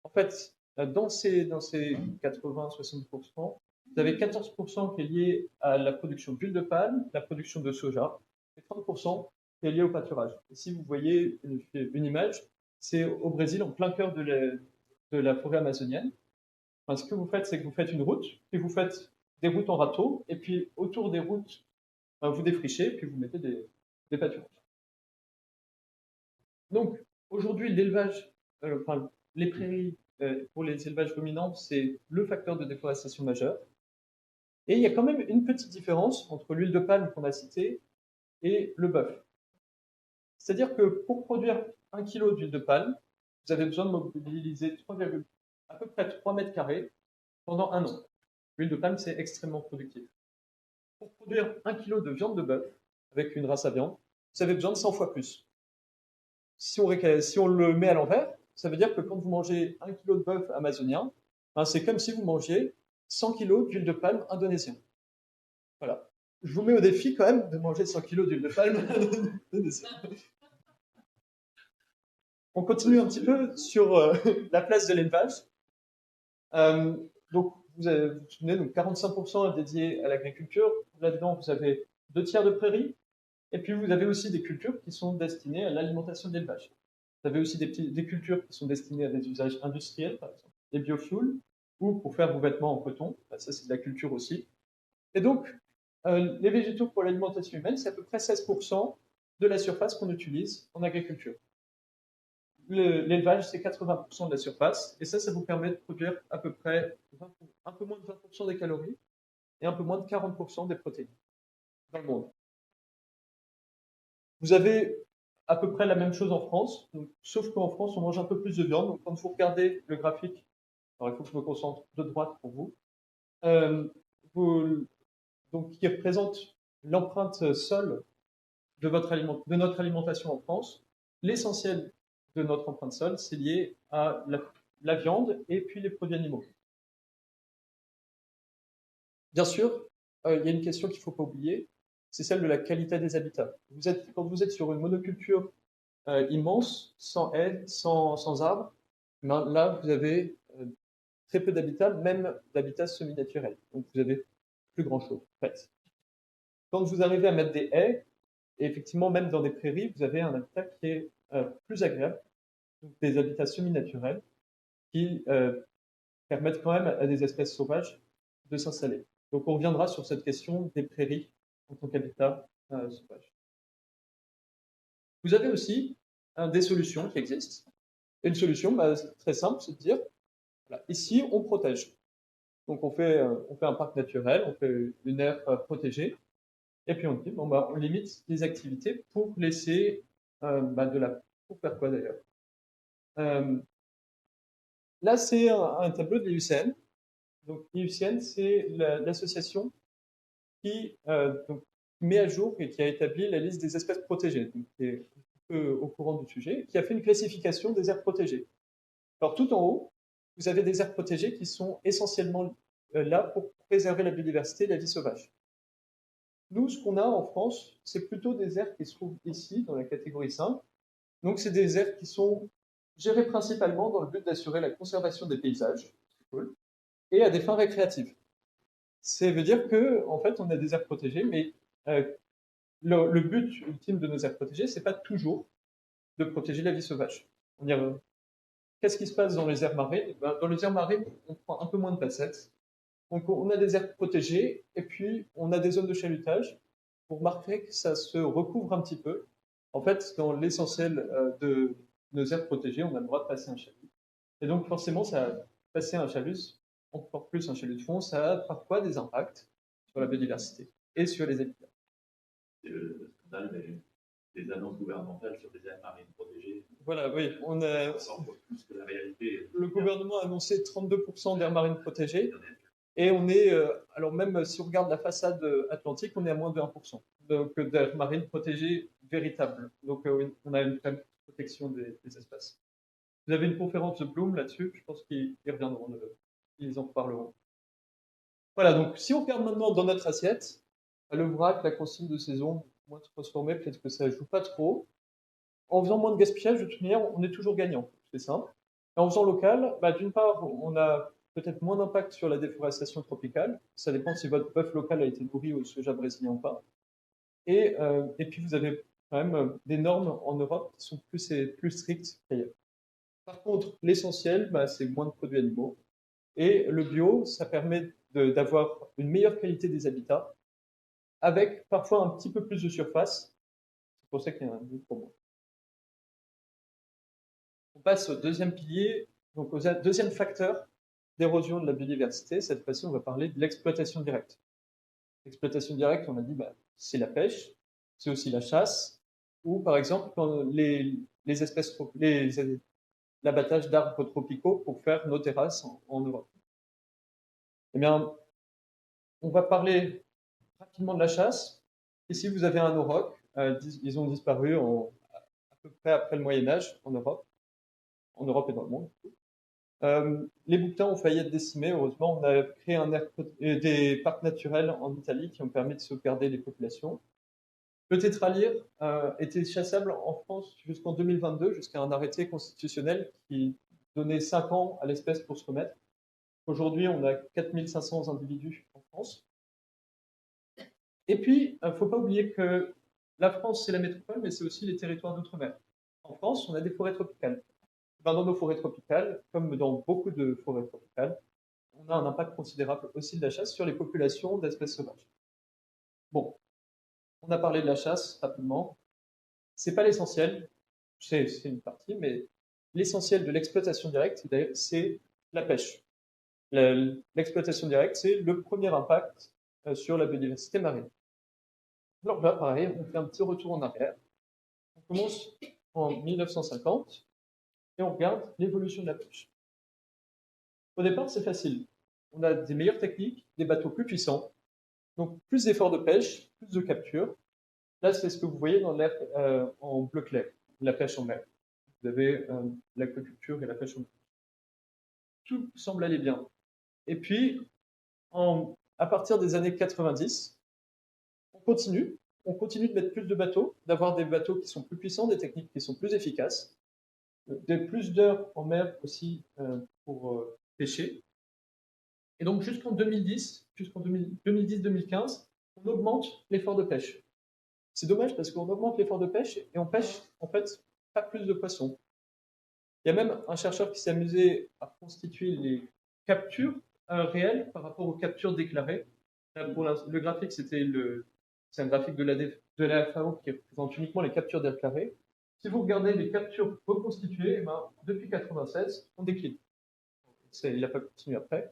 En fait, dans ces 80-60%, vous avez 14% qui est lié à la production d'huile de palme, la production de soja, et 30% qui est lié au pâturage. Et si vous voyez une image, c'est au Brésil, en plein cœur de la forêt amazonienne. Enfin, ce que vous faites, c'est que vous faites une route, puis vous faites des routes en râteau, et puis autour des routes, vous défrichez, puis vous mettez des pâturages. Donc, aujourd'hui, l'élevage, enfin, les prairies pour les élevages ruminants, c'est le facteur de déforestation majeur. Et il y a quand même une petite différence entre l'huile de palme qu'on a citée et le bœuf. C'est-à-dire que pour produire 1 kg d'huile de palme, vous avez besoin de mobiliser à peu près 3 mètres carrés pendant 1 an. L'huile de palme, c'est extrêmement productif. Pour produire 1 kg de viande de bœuf, avec une race à viande, vous avez besoin de 100 fois plus. Si on le met à l'envers, ça veut dire que quand vous mangez 1 kg de bœuf amazonien, c'est comme si vous mangiez 100 kg d'huile de palme indonésien. Voilà. Je vous mets au défi quand même de manger 100 kg d'huile de palme indonésienne. On continue un petit peu sur la place de l'élevage. Donc, vous vous souvenez, donc 45% est dédié à l'agriculture. Là-dedans, vous avez 2 tiers de prairies. Et puis, vous avez aussi des cultures qui sont destinées à l'alimentation de l'élevage. Vous avez aussi des cultures qui sont destinées à des usages industriels, par exemple, des biofuels, ou pour faire vos vêtements en coton. Ça, c'est de la culture aussi. Et donc, les végétaux pour l'alimentation humaine, c'est à peu près 16% de la surface qu'on utilise en agriculture. L'élevage, c'est 80% de la surface, et ça vous permet de produire à peu près un peu moins de 20% des calories et un peu moins de 40% des protéines dans le monde. Vous avez à peu près la même chose en France, donc, sauf qu'en France, on mange un peu plus de viande. Donc, quand vous regardez le graphique, alors il faut que je me concentre de droite pour vous, donc, qui représente l'empreinte sol de notre alimentation en France. L'essentiel de notre empreinte sol, c'est lié à la viande et puis les produits animaux. Bien sûr, il y a une question qu'il ne faut pas oublier, c'est celle de la qualité des habitats. Quand vous êtes sur une monoculture immense, sans haies, sans arbres, là, vous avez très peu d'habitats, même d'habitats semi-naturels. Donc, vous avez plus grand-chose, en fait. Quand vous arrivez à mettre des haies, et effectivement, même dans des prairies, vous avez un habitat qui est plus agréable, donc des habitats semi-naturels qui permettent quand même à des espèces sauvages de s'installer. Donc, on reviendra sur cette question des prairies en tant qu'habitat sauvage. Vous avez aussi des solutions qui existent. Et une solution, très simple, c'est de dire, voilà, ici, on protège. Donc, on fait un parc naturel, on fait une aire protégée, et puis on dit, on limite les activités pour laisser pour faire quoi d'ailleurs? Là, c'est un tableau de l'IUCN. Donc, l'IUCN, c'est l'association qui met à jour et qui a établi la liste des espèces protégées, donc qui est un peu au courant du sujet, qui a fait une classification des aires protégées. Alors, tout en haut, vous avez des aires protégées qui sont essentiellement là pour préserver la biodiversité et la vie sauvage. Nous, ce qu'on a en France, c'est plutôt des aires qui se trouvent ici, dans la catégorie 5. Donc, c'est des aires qui sont gérées principalement dans le but d'assurer la conservation des paysages, cool, et à des fins récréatives. Ça veut dire que, en fait, on a des aires protégées, mais le but ultime de nos aires protégées, c'est pas toujours de protéger la vie sauvage. qu'est-ce qui se passe dans les aires marines? Ben, dans les aires marines, on prend un peu moins de placettes. Donc, on a des aires protégées et puis on a des zones de chalutage. Vous remarquerez que ça se recouvre un petit peu. En fait, dans l'essentiel de nos aires protégées, on a le droit de passer un chalut. Et donc, forcément, passer un chalut, encore plus un chalut de fond, ça a parfois des impacts sur la biodiversité et sur les habitats. C'est le scandale des annonces gouvernementales sur des aires marines protégées. Voilà, oui, Ça ressemble plus que la réalité. Le gouvernement a annoncé 32% d'aires marines protégées. Et on est, alors même si on regarde la façade atlantique, on est à moins de 1%. Donc d'aires marines protégées véritables. Donc on a une protection des espaces. Vous avez une conférence de Bloom là-dessus, je pense qu'ils reviendront, ils en parleront. Voilà, donc si on regarde maintenant dans notre assiette, le vrac, la consigne de saison, moins transformée, peut-être que ça ne joue pas trop. En faisant moins de gaspillage, de toute manière, on est toujours gagnant, c'est simple. Et en faisant local, bah, d'une part, on a peut-être moins d'impact sur la déforestation tropicale. Ça dépend si votre bœuf local a été nourri au soja brésilien ou pas. Et puis, vous avez quand même des normes en Europe qui sont plus strictes qu'ailleurs. Par contre, l'essentiel, bah, c'est moins de produits animaux. Et le bio, ça permet d'avoir une meilleure qualité des habitats, avec parfois un petit peu plus de surface. C'est pour ça qu'il y a un goût pour moi. On passe au deuxième pilier, donc au deuxième facteur d'érosion de la biodiversité. Cette fois-ci, on va parler de l'exploitation directe. L'exploitation directe, on a dit, bah, c'est la pêche, c'est aussi la chasse, ou par exemple l'abattage d'arbres tropicaux pour faire nos terrasses en Europe. Eh bien, on va parler rapidement de la chasse. Ici, vous avez un auroch. Ils ont disparu à peu près après le Moyen-Âge en Europe et dans le monde. Les bouquetins ont failli être décimés. Heureusement, on a créé des parcs naturels en Italie qui ont permis de sauvegarder les populations. Le tétralyre était chassable en France jusqu'en 2022, jusqu'à un arrêté constitutionnel qui donnait 5 ans à l'espèce pour se remettre. Aujourd'hui, on a 4500 individus en France. Et puis, il ne faut pas oublier que la France, c'est la métropole, mais c'est aussi les territoires d'outre-mer. En France, on a des forêts tropicales. Dans nos forêts tropicales, comme dans beaucoup de forêts tropicales, on a un impact considérable aussi de la chasse sur les populations d'espèces sauvages. Bon, on a parlé de la chasse rapidement. C'est pas l'essentiel, c'est une partie, mais l'essentiel de l'exploitation directe, c'est la pêche. L'exploitation directe, c'est le premier impact sur la biodiversité marine. Alors là, pareil, on fait un petit retour en arrière. On commence en 1950 et on regarde l'évolution de la pêche. Au départ, c'est facile. On a des meilleures techniques, des bateaux plus puissants, donc plus d'efforts de pêche, plus de capture. Là, c'est ce que vous voyez dans l'air en bleu clair, la pêche en mer. Vous avez l'aquaculture et la pêche en mer. Tout semble aller bien. Et puis, à partir des années 90, on continue de mettre plus de bateaux, d'avoir des bateaux qui sont plus puissants, des techniques qui sont plus efficaces, plus d'heures en mer aussi pour pêcher. Et donc jusqu'en 2010-2015, on augmente l'effort de pêche. C'est dommage parce qu'on augmente l'effort de pêche et on pêche en fait pas plus de poissons. Il y a même un chercheur qui s'est amusé à constituer les captures réelles par rapport aux captures déclarées. Pour le graphique, c'est un graphique de la FAO qui représente uniquement les captures déclarées. Si vous regardez les captures reconstituées, depuis 1996, on décline. Il n'a pas continué après.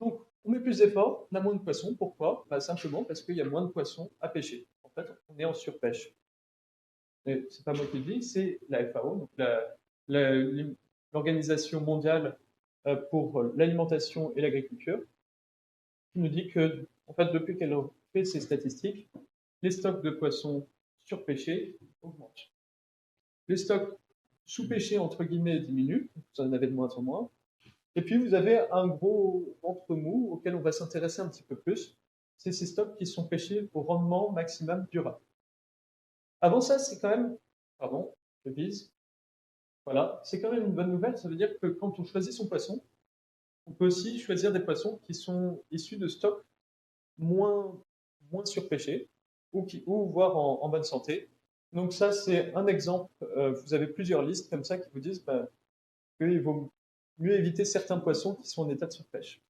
Donc, on met plus d'efforts, on a moins de poissons. Pourquoi? Simplement parce qu'il y a moins de poissons à pêcher. En fait, on est en surpêche. Mais c'est pas moi qui le dis, c'est la FAO, donc l'Organisation mondiale pour l'alimentation et l'agriculture, qui nous dit que, en fait, depuis qu'elle fait ces statistiques, les stocks de poissons surpêchés augmentent. Les stocks sous-pêchés, entre guillemets, diminuent, vous en avez de moins en moins. Et puis, vous avez un gros ventre mou auquel on va s'intéresser un petit peu plus. C'est ces stocks qui sont pêchés au rendement maximum durable. Avant ça, c'est quand même... Pardon, je vise. Voilà, c'est quand même une bonne nouvelle. Ça veut dire que quand on choisit son poisson, on peut aussi choisir des poissons qui sont issus de stocks moins surpêchés ou voire en bonne santé. Donc ça, c'est un exemple. Vous avez plusieurs listes comme ça qui vous disent que qu'il vaut mieux éviter certains poissons qui sont en état de surpêche.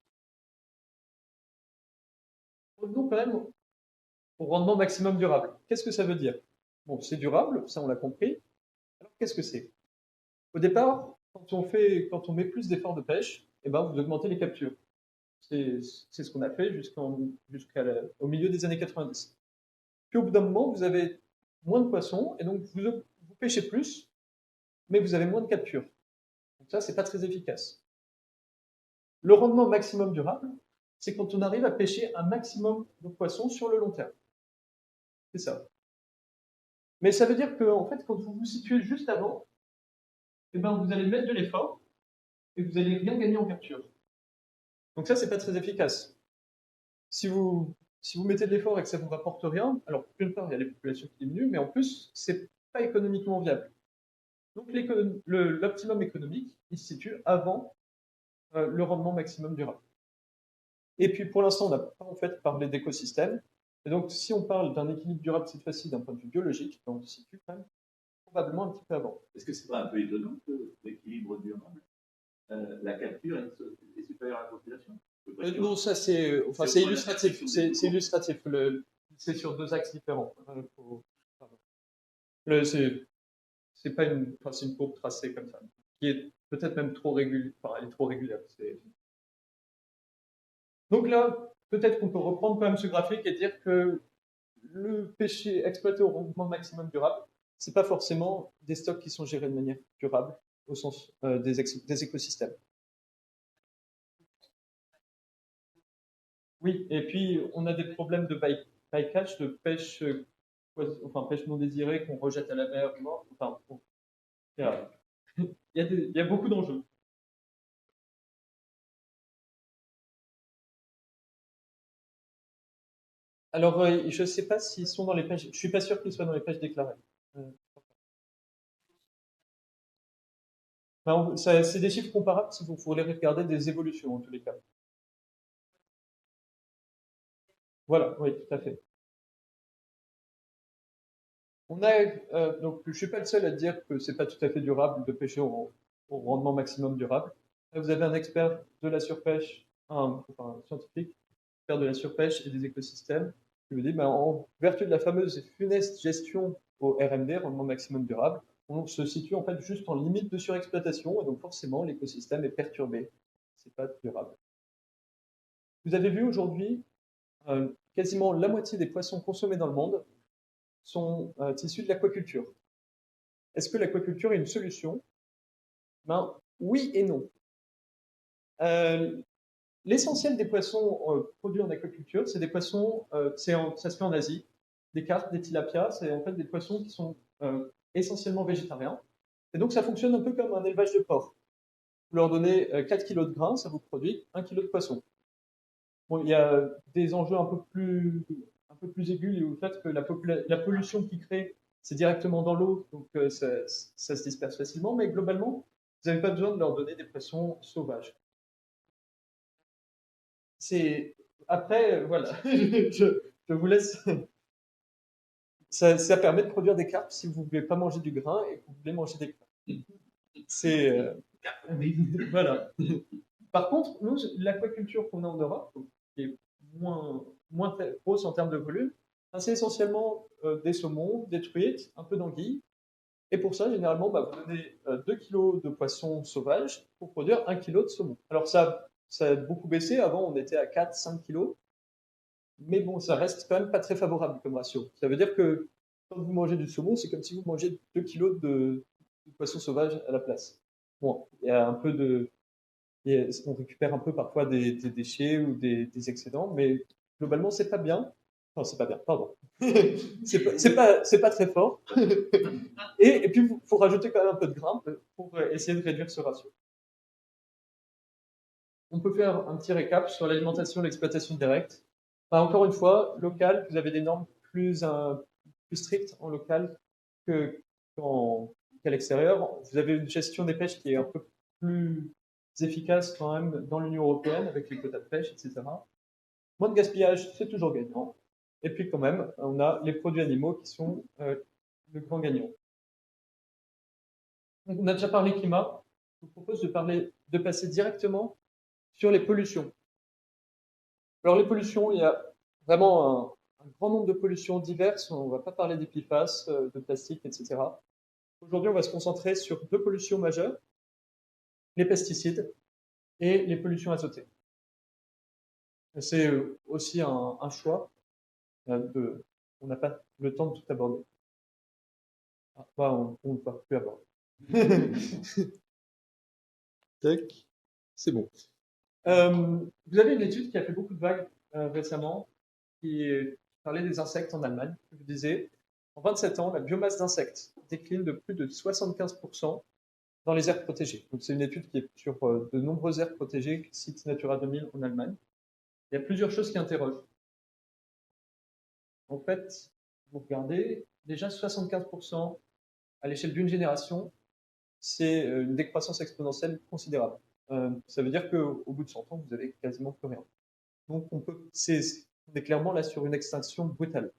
Revenons quand même au rendement maximum durable. Qu'est-ce que ça veut dire? Bon, c'est durable, ça on l'a compris. Alors qu'est-ce que c'est? Au départ, quand on met plus d'efforts de pêche, eh ben, vous augmentez les captures. C'est ce qu'on a fait jusqu'au milieu des années 90. Puis au bout d'un moment, vous avez moins de poissons, et donc vous pêchez plus, mais vous avez moins de captures. Donc ça, c'est pas très efficace. Le rendement maximum durable, c'est quand on arrive à pêcher un maximum de poissons sur le long terme. C'est ça. Mais ça veut dire que, en fait, quand vous vous situez juste avant, eh ben, vous allez mettre de l'effort et vous allez rien gagner en capture. Donc ça, c'est pas très efficace. Si vous mettez de l'effort et que ça vous rapporte rien, alors d'une part, il y a les populations qui diminuent, mais en plus, c'est pas économiquement viable. Donc l'optimum économique, il se situe avant le rendement maximum durable. Et puis pour l'instant, on n'a pas en fait parlé d'écosystème. Et donc si on parle d'un équilibre durable cette fois-ci d'un point de vue biologique, on se situe quand même probablement un petit peu avant. Est-ce que c'est pas un peu étonnant que l'équilibre durable, la capture est supérieure à la population? Non, ça c'est illustratif. C'est illustratif. C'est sur deux axes différents. C'est pas c'est une courbe tracée comme ça, qui est peut-être même trop régulière. Enfin, elle est trop régulière. Donc là, peut-être qu'on peut reprendre quand même ce graphique et dire que le pêcher exploité au rendement maximum durable, c'est pas forcément des stocks qui sont gérés de manière durable au sens des écosystèmes. Oui, et puis on a des problèmes de bycatch, de pêche, pêche non désirée qu'on rejette à la mer morte. Enfin, bon, il y a beaucoup d'enjeux. Alors, je ne sais pas s'ils sont dans les pêches. Je suis pas sûr qu'ils soient dans les pêches déclarées. C'est des chiffres comparables si vous voulez regarder des évolutions en tous les cas. Voilà, oui, tout à fait. Donc, je suis pas le seul à dire que c'est pas tout à fait durable de pêcher au rendement maximum durable. Là, vous avez un expert de la surpêche, un scientifique, expert de la surpêche et des écosystèmes, qui vous dit, en vertu de la fameuse funeste gestion au RMD, rendement maximum durable, on se situe en fait juste en limite de surexploitation et donc forcément l'écosystème est perturbé. C'est pas durable. Vous avez vu aujourd'hui, quasiment la moitié des poissons consommés dans le monde sont issus de l'aquaculture. Est-ce que l'aquaculture est une solution? Oui et non. L'essentiel des poissons produits en aquaculture, c'est des poissons, ça se fait en Asie, des carpes, des tilapias, c'est en fait des poissons qui sont essentiellement végétariens. Et donc ça fonctionne un peu comme un élevage de porc. Vous leur donnez 4 kg de grains, ça vous produit 1 kg de poisson. Bon, il y a des enjeux un peu plus aigus liés au fait que la pollution qu'ils créent, c'est directement dans l'eau, donc ça se disperse facilement, mais globalement, vous n'avez pas besoin de leur donner des poissons sauvages. Après, voilà, je vous laisse. Ça permet de produire des carpes si vous ne voulez pas manger du grain et que vous voulez manger des carpes. Voilà. Par contre, nous, l'aquaculture qu'on a en Europe, qui est moins grosse en termes de volume, c'est essentiellement des saumons, des truites, un peu d'anguilles. Et pour ça, généralement, vous donnez 2 kg de poissons sauvages pour produire 1 kg de saumon. Alors ça a beaucoup baissé. Avant, on était à 4-5 kg. Mais bon, ça reste quand même pas très favorable comme ratio. Ça veut dire que quand vous mangez du saumon, c'est comme si vous mangez 2 kg de poissons sauvages à la place. Bon, il y a un peu on récupère un peu parfois des déchets ou des excédents, mais globalement, c'est pas bien. Non, c'est pas bien, pardon. c'est pas très fort. Et puis, il faut rajouter quand même un peu de grain pour essayer de réduire ce ratio. On peut faire un petit récap sur l'alimentation et l'exploitation directe. Encore une fois, local, vous avez des normes plus strictes en local qu'à l'extérieur. Vous avez une gestion des pêches qui est un peu plus efficace quand même dans l'Union européenne avec les quotas de pêche, etc. Moins de gaspillage, c'est toujours gagnant. Et puis quand même, on a les produits animaux qui sont le grand gagnant. Donc, on a déjà parlé climat. je vous propose de passer directement sur les pollutions. Alors les pollutions, il y a vraiment un grand nombre de pollutions diverses. On ne va pas parler des PFAS, de plastique, etc. Aujourd'hui, on va se concentrer sur deux pollutions majeures, les pesticides et les pollutions azotées. C'est aussi un choix. On n'a pas le temps de tout aborder. Ah, bah, on ne va plus aborder. Tac, c'est bon. Vous avez une étude qui a fait beaucoup de vagues récemment, qui parlait des insectes en Allemagne. Je vous disais, en 27 ans, la biomasse d'insectes décline de plus de 75% dans les aires protégées. Donc, c'est une étude qui est sur de nombreuses aires protégées, sites Natura 2000 en Allemagne. Il y a plusieurs choses qui interrogent. En fait, vous regardez, déjà 75% à l'échelle d'une génération, c'est une décroissance exponentielle considérable. Ça veut dire qu'au bout de 100 ans, vous avez quasiment plus rien. Donc, on est clairement là sur une extinction brutale.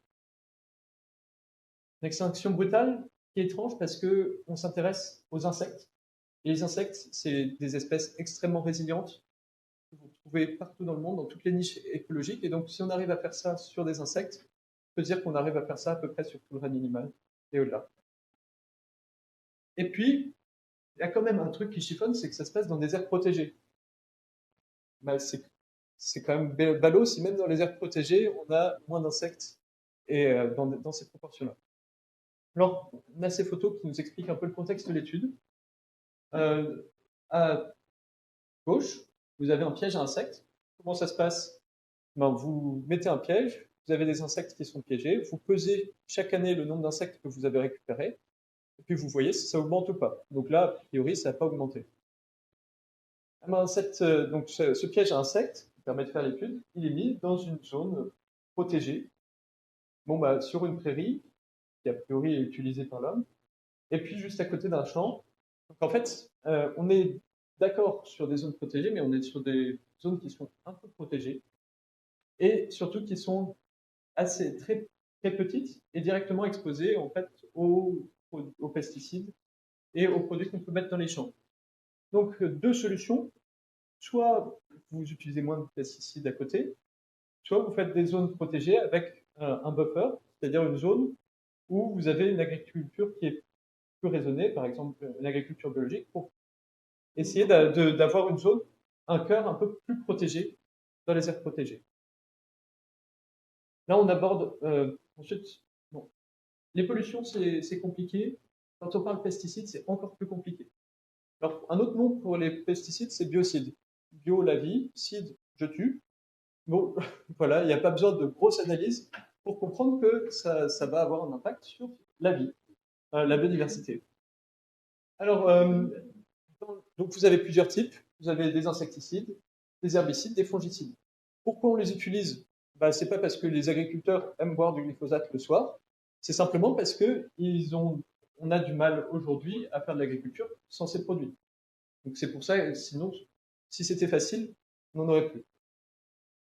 Une extinction brutale qui est étrange parce qu'on s'intéresse aux insectes. Et les insectes, c'est des espèces extrêmement résilientes que vous trouvez partout dans le monde, dans toutes les niches écologiques. Et donc, si on arrive à faire ça sur des insectes, on peut dire qu'on arrive à faire ça à peu près sur tout le règne animal et au-delà. Et puis, il y a quand même un truc qui chiffonne, c'est que ça se passe dans des aires protégées. Bah, c'est quand même ballot si même dans les aires protégées, on a moins d'insectes et dans ces proportions-là. Alors, on a ces photos qui nous expliquent un peu le contexte de l'étude. À gauche, vous avez un piège à insectes. Comment ça se passe? Ben, vous mettez un piège, vous avez des insectes qui sont piégés, vous pesez chaque année le nombre d'insectes que vous avez récupérés, et puis vous voyez si ça augmente ou pas. Donc là, a priori, ça n'a pas augmenté. Ah ben, donc ce piège à insectes, qui permet de faire l'étude, il est mis dans une zone protégée, bon, bah, sur une prairie, qui a priori est utilisée par l'homme, et puis juste à côté d'un champ. Donc en fait, on est d'accord sur des zones protégées, mais on est sur des zones qui sont un peu protégées, et surtout qui sont très, très petites et directement exposées en fait aux pesticides et aux produits qu'on peut mettre dans les champs. Donc deux solutions, soit vous utilisez moins de pesticides à côté, soit vous faites des zones protégées avec un buffer, c'est-à-dire une zone où vous avez une agriculture qui est plus raisonnée, par exemple une agriculture biologique, pour essayer d'avoir une zone, un cœur un peu plus protégé dans les aires protégées. Là, on aborde ensuite, bon, les pollutions, c'est compliqué. Quand on parle pesticides, c'est encore plus compliqué. Alors, un autre nom pour les pesticides, c'est biocide. Bio, la vie, cide, je tue. Bon, voilà, il n'y a pas besoin de grosse analyse pour comprendre que ça va avoir un impact sur la vie, la biodiversité. Alors, donc vous avez plusieurs types. Vous avez des insecticides, des herbicides, des fongicides. Pourquoi on les utilise? Bah, c'est pas parce que les agriculteurs aiment boire du glyphosate le soir, c'est simplement parce que on a du mal aujourd'hui à faire de l'agriculture sans ces produits. Donc c'est pour ça, sinon, si c'était facile, on n'en aurait plus.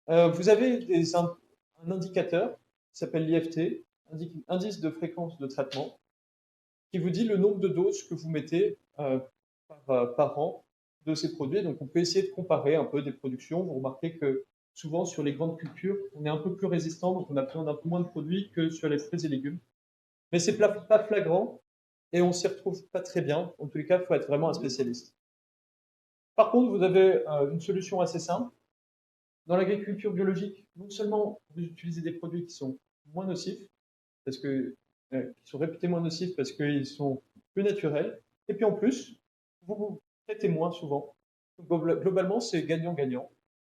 Vous avez un indicateur qui s'appelle l'IFT, indice de fréquence de traitement, qui vous dit le nombre de doses que vous mettez par an de ces produits. Donc on peut essayer de comparer un peu des productions. Vous remarquez que souvent sur les grandes cultures, on est un peu plus résistant, donc on a besoin d'un peu moins de produits que sur les fruits et légumes. Mais c'est pas flagrant et on s'y retrouve pas très bien. En tous les cas, il faut être vraiment un spécialiste. Par contre, vous avez une solution assez simple. Dans l'agriculture biologique, non seulement vous utilisez des produits qui sont moins nocifs, parce que qui sont réputés moins nocifs parce qu'ils sont plus naturels, et puis en plus, vous traitez moins souvent. Donc, globalement, c'est gagnant-gagnant.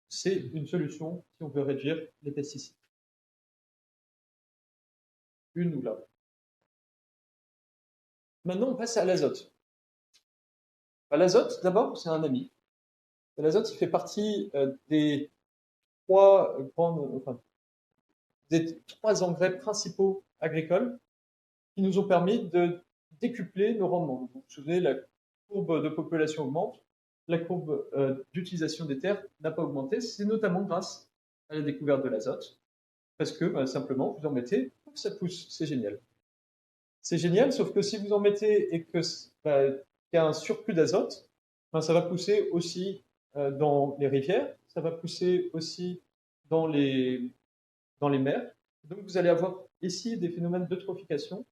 C'est une solution si on veut réduire les pesticides. Une ou l'autre. Maintenant, on passe à l'azote. L'azote, d'abord, c'est un ami. L'azote, il fait partie des trois engrais principaux agricoles qui nous ont permis de décupler nos rendements. Vous vous souvenez, la courbe de population augmente, la courbe d'utilisation des terres n'a pas augmenté. C'est notamment grâce à la découverte de l'azote, parce que simplement, vous en mettez, ça pousse, c'est génial. C'est génial, sauf que si vous en mettez et qu'il y a un surplus d'azote, ben, ça va pousser aussi dans les rivières, ça va pousser aussi dans dans les mers. Donc vous allez avoir ici des phénomènes d'eutrophication,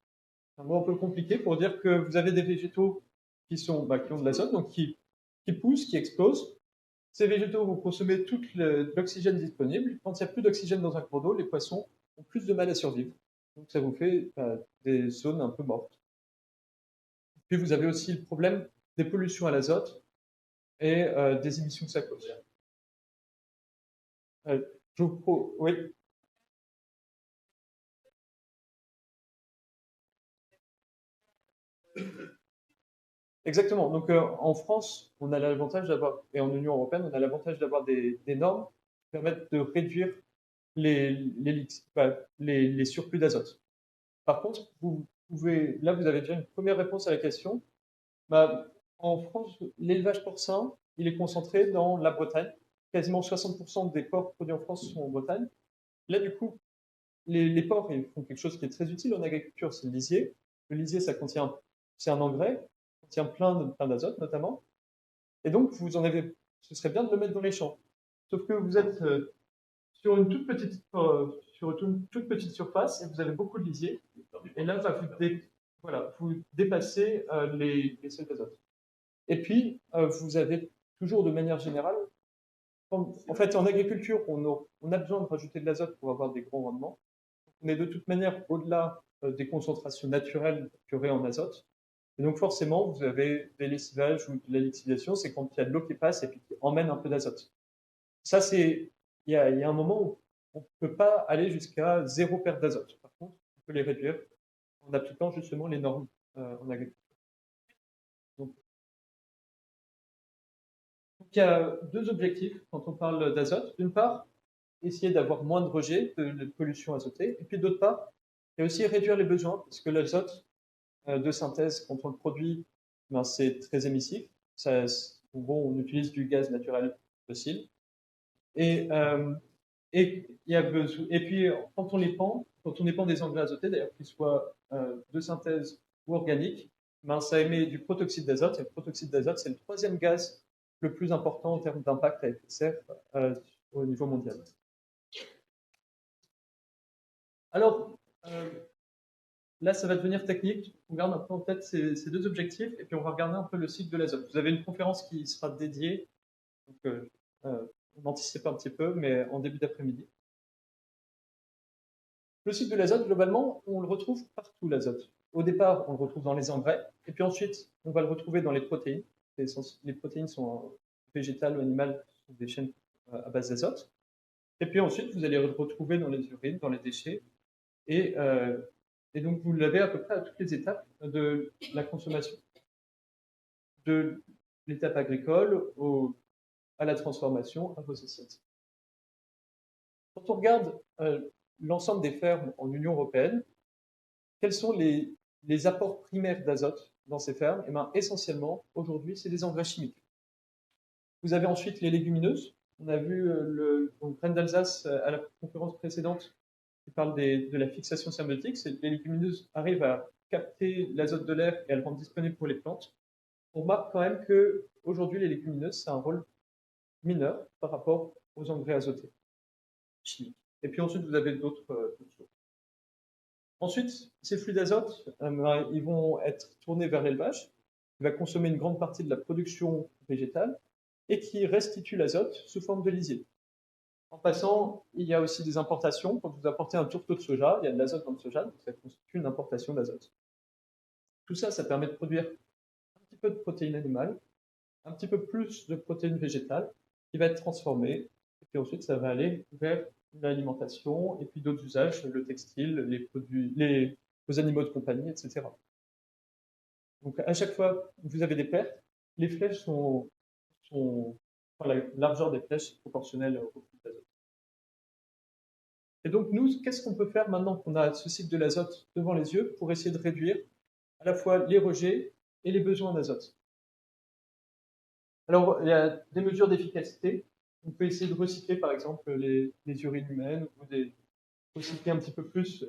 un mot un peu compliqué pour dire que vous avez des végétaux qui ont de l'azote, donc qui poussent, qui explosent. Ces végétaux vont consommer tout l'oxygène disponible. Quand il n'y a plus d'oxygène dans un cours d'eau, les poissons ont plus de mal à survivre. Donc ça vous fait des zones un peu mortes. Puis vous avez aussi le problème des pollutions à l'azote et des émissions que ça cause. Oui, exactement. Donc en France, on a l'avantage d'avoir, et en Union européenne, on a l'avantage d'avoir des normes qui permettent de réduire les surplus d'azote. Par contre, là, vous avez déjà une première réponse à la question. Bah, en France, l'élevage porcin, il est concentré dans la Bretagne. Quasiment 60% des porcs produits en France sont en Bretagne. Là, du coup, les porcs, ils font quelque chose qui est très utile en agriculture, c'est le lisier. Le lisier, c'est un engrais, ça contient plein d'azote notamment. Et donc, ce serait bien de le mettre dans les champs. Sauf que vous êtes sur une toute petite surface et vous avez beaucoup de lisier. Et là, voilà, vous dépassez les seuils d'azote. Et puis, vous avez toujours de manière générale, en fait, en agriculture, on a besoin de rajouter de l'azote pour avoir des gros rendements. On est de toute manière au-delà des concentrations naturelles qu'il y aurait en azote. Et donc, forcément, vous avez des lessivages ou de la liquidation, c'est quand il y a de l'eau qui passe et puis qui emmène un peu d'azote. Ça, il y a un moment où on ne peut pas aller jusqu'à zéro perte d'azote. Par contre, on peut les réduire en appliquant justement les normes en agriculture. Donc, il y a deux objectifs quand on parle d'azote. D'une part, essayer d'avoir moins de rejets de pollution azotée. Et puis d'autre part, il y a aussi réduire les besoins, parce que l'azote de synthèse, quand on le produit, ben, c'est très émissif. On utilise du gaz naturel fossile. Et, euh, et puis, quand on épand des engrais azotés, d'ailleurs qu'ils soient de synthèse ou organiques, ben, ça émet du protoxyde d'azote. Et le protoxyde d'azote, c'est le troisième gaz le plus important en termes d'impact à effet de serre au niveau mondial. Alors, là, ça va devenir technique. On garde un peu en tête ces deux objectifs et puis on va regarder un peu le cycle de l'azote. Vous avez une conférence qui sera dédiée, donc on anticipe un petit peu, mais en début d'après-midi. Le cycle de l'azote, globalement, on le retrouve partout, l'azote. Au départ, on le retrouve dans les engrais, et puis ensuite, on va le retrouver dans les protéines. Les protéines sont végétales ou animales, sont des chaînes à base d'azote. Et puis ensuite, vous allez le retrouver dans les urines, dans les déchets, et, euh, et donc vous l'avez à peu près à toutes les étapes de la consommation, de l'étape agricole à la transformation, à vos assiettes. Quand on regarde l'ensemble des fermes en Union européenne, quels sont les apports primaires d'azote dans ces fermes? Eh bien, essentiellement, aujourd'hui, c'est des engrais chimiques. Vous avez ensuite les légumineuses. On a vu le grain d'Alsace à la conférence précédente qui parle de la fixation symbiotique. Les légumineuses arrivent à capter l'azote de l'air et à le rendre disponible pour les plantes. On remarque quand même que aujourd'hui, les légumineuses, c'est un rôle mineur par rapport aux engrais azotés chimiques. Et puis ensuite, vous avez d'autres choses. Ensuite, ces flux d'azote, ils vont être tournés vers l'élevage, qui va consommer une grande partie de la production végétale et qui restitue l'azote sous forme de lisier. En passant, il y a aussi des importations. Quand vous apportez un tourteau de soja, il y a de l'azote dans le soja, donc ça constitue une importation d'azote. Tout ça, ça permet de produire un petit peu de protéines animales, un petit peu plus de protéines végétales, qui va être transformée, et puis ensuite, ça va aller vers l'alimentation, et puis d'autres usages, le textile, les animaux de compagnie, etc. Donc, à chaque fois que vous avez des pertes, les flèches enfin, la largeur des flèches est proportionnelle au flux d'azote. Et donc, nous, qu'est-ce qu'on peut faire maintenant qu'on a ce cycle de l'azote devant les yeux pour essayer de réduire à la fois les rejets et les besoins d'azote? Alors, il y a des mesures d'efficacité. On peut essayer de recycler, par exemple, les urines humaines ou recycler un petit peu plus,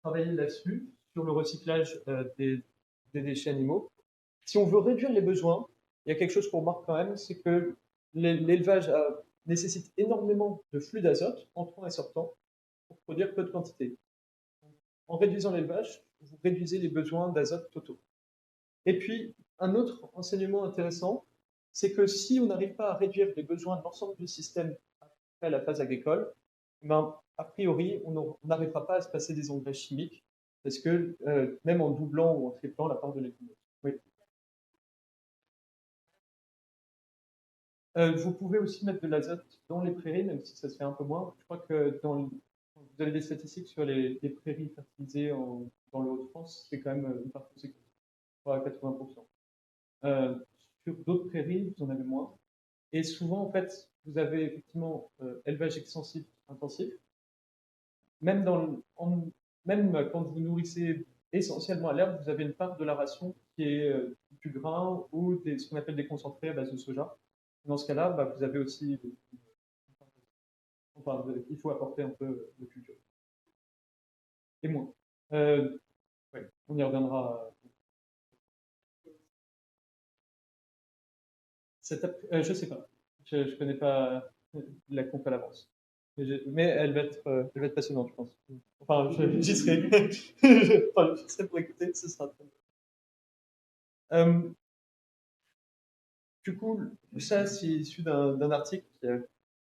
travailler là-dessus, sur le recyclage des déchets animaux. Si on veut réduire les besoins, il y a quelque chose qu'on remarque quand même, c'est que l'élevage nécessite énormément de flux d'azote entrant et sortant pour produire peu de quantité. En réduisant l'élevage, vous réduisez les besoins d'azote totaux. Et puis, un autre enseignement intéressant, c'est que si on n'arrive pas à réduire les besoins de l'ensemble du système après la phase agricole, ben, a priori, on n'arrivera pas à se passer des engrais chimiques, parce que même en doublant ou en triplant la part de légumineuses. Oui. Vous pouvez aussi mettre de l'azote dans les prairies, même si ça se fait un peu moins. Je crois que vous avez des statistiques sur les prairies fertilisées dans le Hauts-de-France, c'est quand même une part conséquente, à 80%. Sur d'autres prairies, vous en avez moins. Et souvent, en fait, vous avez effectivement élevage extensif, intensif. Même, même quand vous nourrissez essentiellement à l'herbe, vous avez une part de la ration qui est du grain ou ce qu'on appelle des concentrés à base de soja. Dans ce cas-là, bah, vous avez aussi, enfin, il faut apporter un peu de culture. Et moins. Ouais, on y reviendra. Je sais pas. Je ne connais pas la comp à l'avance. Mais elle va être passionnante, je pense. Enfin, j'y serai. Enfin, j'y serai pour écouter, ce sera très bien. Du coup, ça, c'est issu d'un article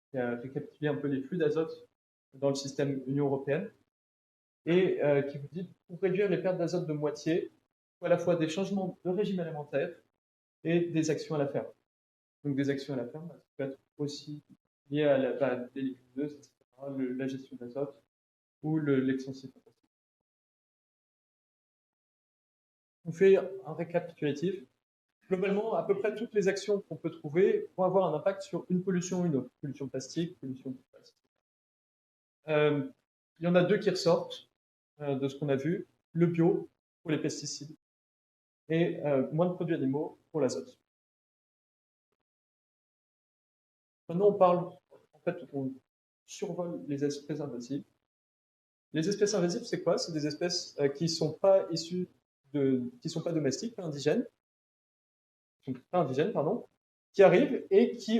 qui a récapitulé un peu les flux d'azote dans le système Union européenne et qui vous dit pour réduire les pertes d'azote de moitié, il faut à la fois des changements de régime alimentaire et des actions à la ferme. Donc des actions à la ferme, ça peut être aussi lié à des légumineuses, etc., la gestion de l'azote ou l'extensif. On fait un récapitulatif. Globalement, à peu près toutes les actions qu'on peut trouver vont avoir un impact sur une pollution ou une autre. Pollution plastique, pollution plastique. Il y en a deux qui ressortent de ce qu'on a vu. Le bio pour les pesticides et moins de produits animaux pour l'azote. Maintenant, en fait, on survole les espèces invasives. Les espèces invasives, c'est quoi? C'est des espèces qui sont pas issues qui sont pas domestiques, pas indigènes, pardon, qui arrivent et qui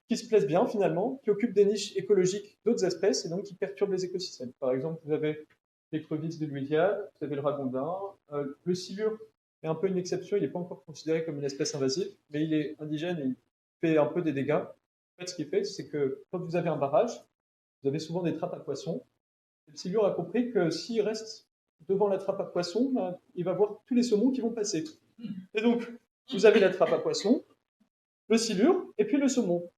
se plaisent bien finalement, qui occupent des niches écologiques d'autres espèces et donc qui perturbent les écosystèmes. Par exemple, vous avez l'écrevisses de Louisiane, vous avez le ragondin, le silure est un peu une exception, il n'est pas encore considéré comme une espèce invasive, mais il est indigène et il fait un peu des dégâts. En fait, ce qu'il fait, c'est que quand vous avez un barrage, vous avez souvent des trappes à poissons. Et le silure a compris que s'il reste devant la trappe à poissons, ben, il va voir tous les saumons qui vont passer. Et donc, vous avez la trappe à poissons, le silure, et puis le saumon.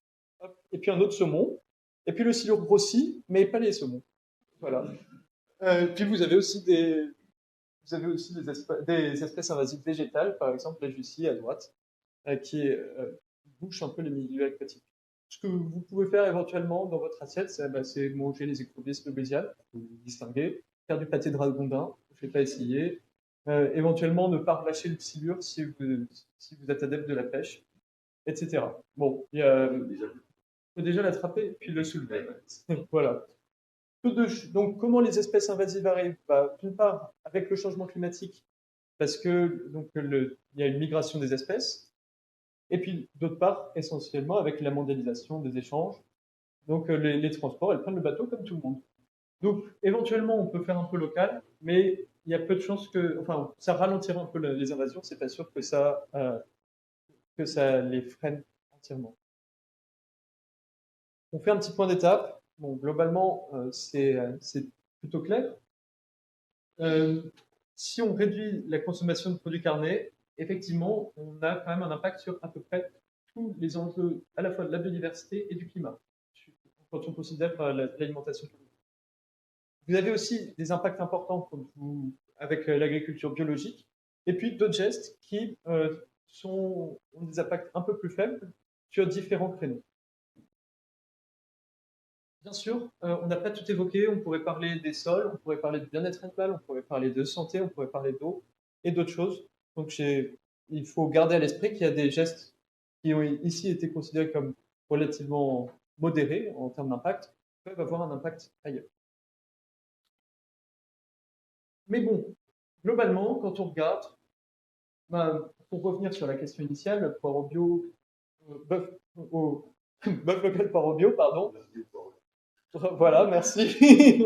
Et puis un autre saumon, et puis le silure grossit, mais pas les saumons. Voilà. Puis vous avez aussi des espèces invasives végétales, par exemple la jussie à droite, qui bouche un peu les milieux aquatiques. Ce que vous pouvez faire éventuellement dans votre assiette, c'est manger les écrevisses de Louisiane, vous distinguer, faire du pâté de ragondin, je ne vais pas essayer, éventuellement ne pas relâcher le silure si vous êtes adepte de la pêche, etc. Bon, il faut déjà l'attraper puis le soulever. Voilà. Donc, comment les espèces invasives arrivent? Bah, d'une part, avec le changement climatique, parce que il y a une migration des espèces, et puis d'autre part, essentiellement avec la mondialisation des échanges. Donc, les transports, elles prennent le bateau comme tout le monde. Donc, éventuellement, on peut faire un peu local, mais il y a peu de chances enfin, ça ralentira un peu les invasions. C'est pas sûr que ça les freine entièrement. On fait un petit point d'étape. Bon, globalement, c'est plutôt clair. Si on réduit la consommation de produits carnés, effectivement, on a quand même un impact sur à peu près tous les enjeux à la fois de la biodiversité et du climat, quand on considère l'alimentation. Vous avez aussi des impacts importants avec l'agriculture biologique, et puis d'autres gestes qui ont des impacts un peu plus faibles sur différents créneaux. Bien sûr, on n'a pas tout évoqué. On pourrait parler des sols, on pourrait parler de bien-être animal, on pourrait parler de santé, on pourrait parler d'eau et d'autres choses. Donc, il faut garder à l'esprit qu'il y a des gestes qui ont ici été considérés comme relativement modérés en termes d'impact, peuvent avoir un impact ailleurs. Mais bon, globalement, quand on regarde, ben, pour revenir sur la question initiale, poireau bio, bœuf, bœuf local poireau bio, pardon. Voilà, merci.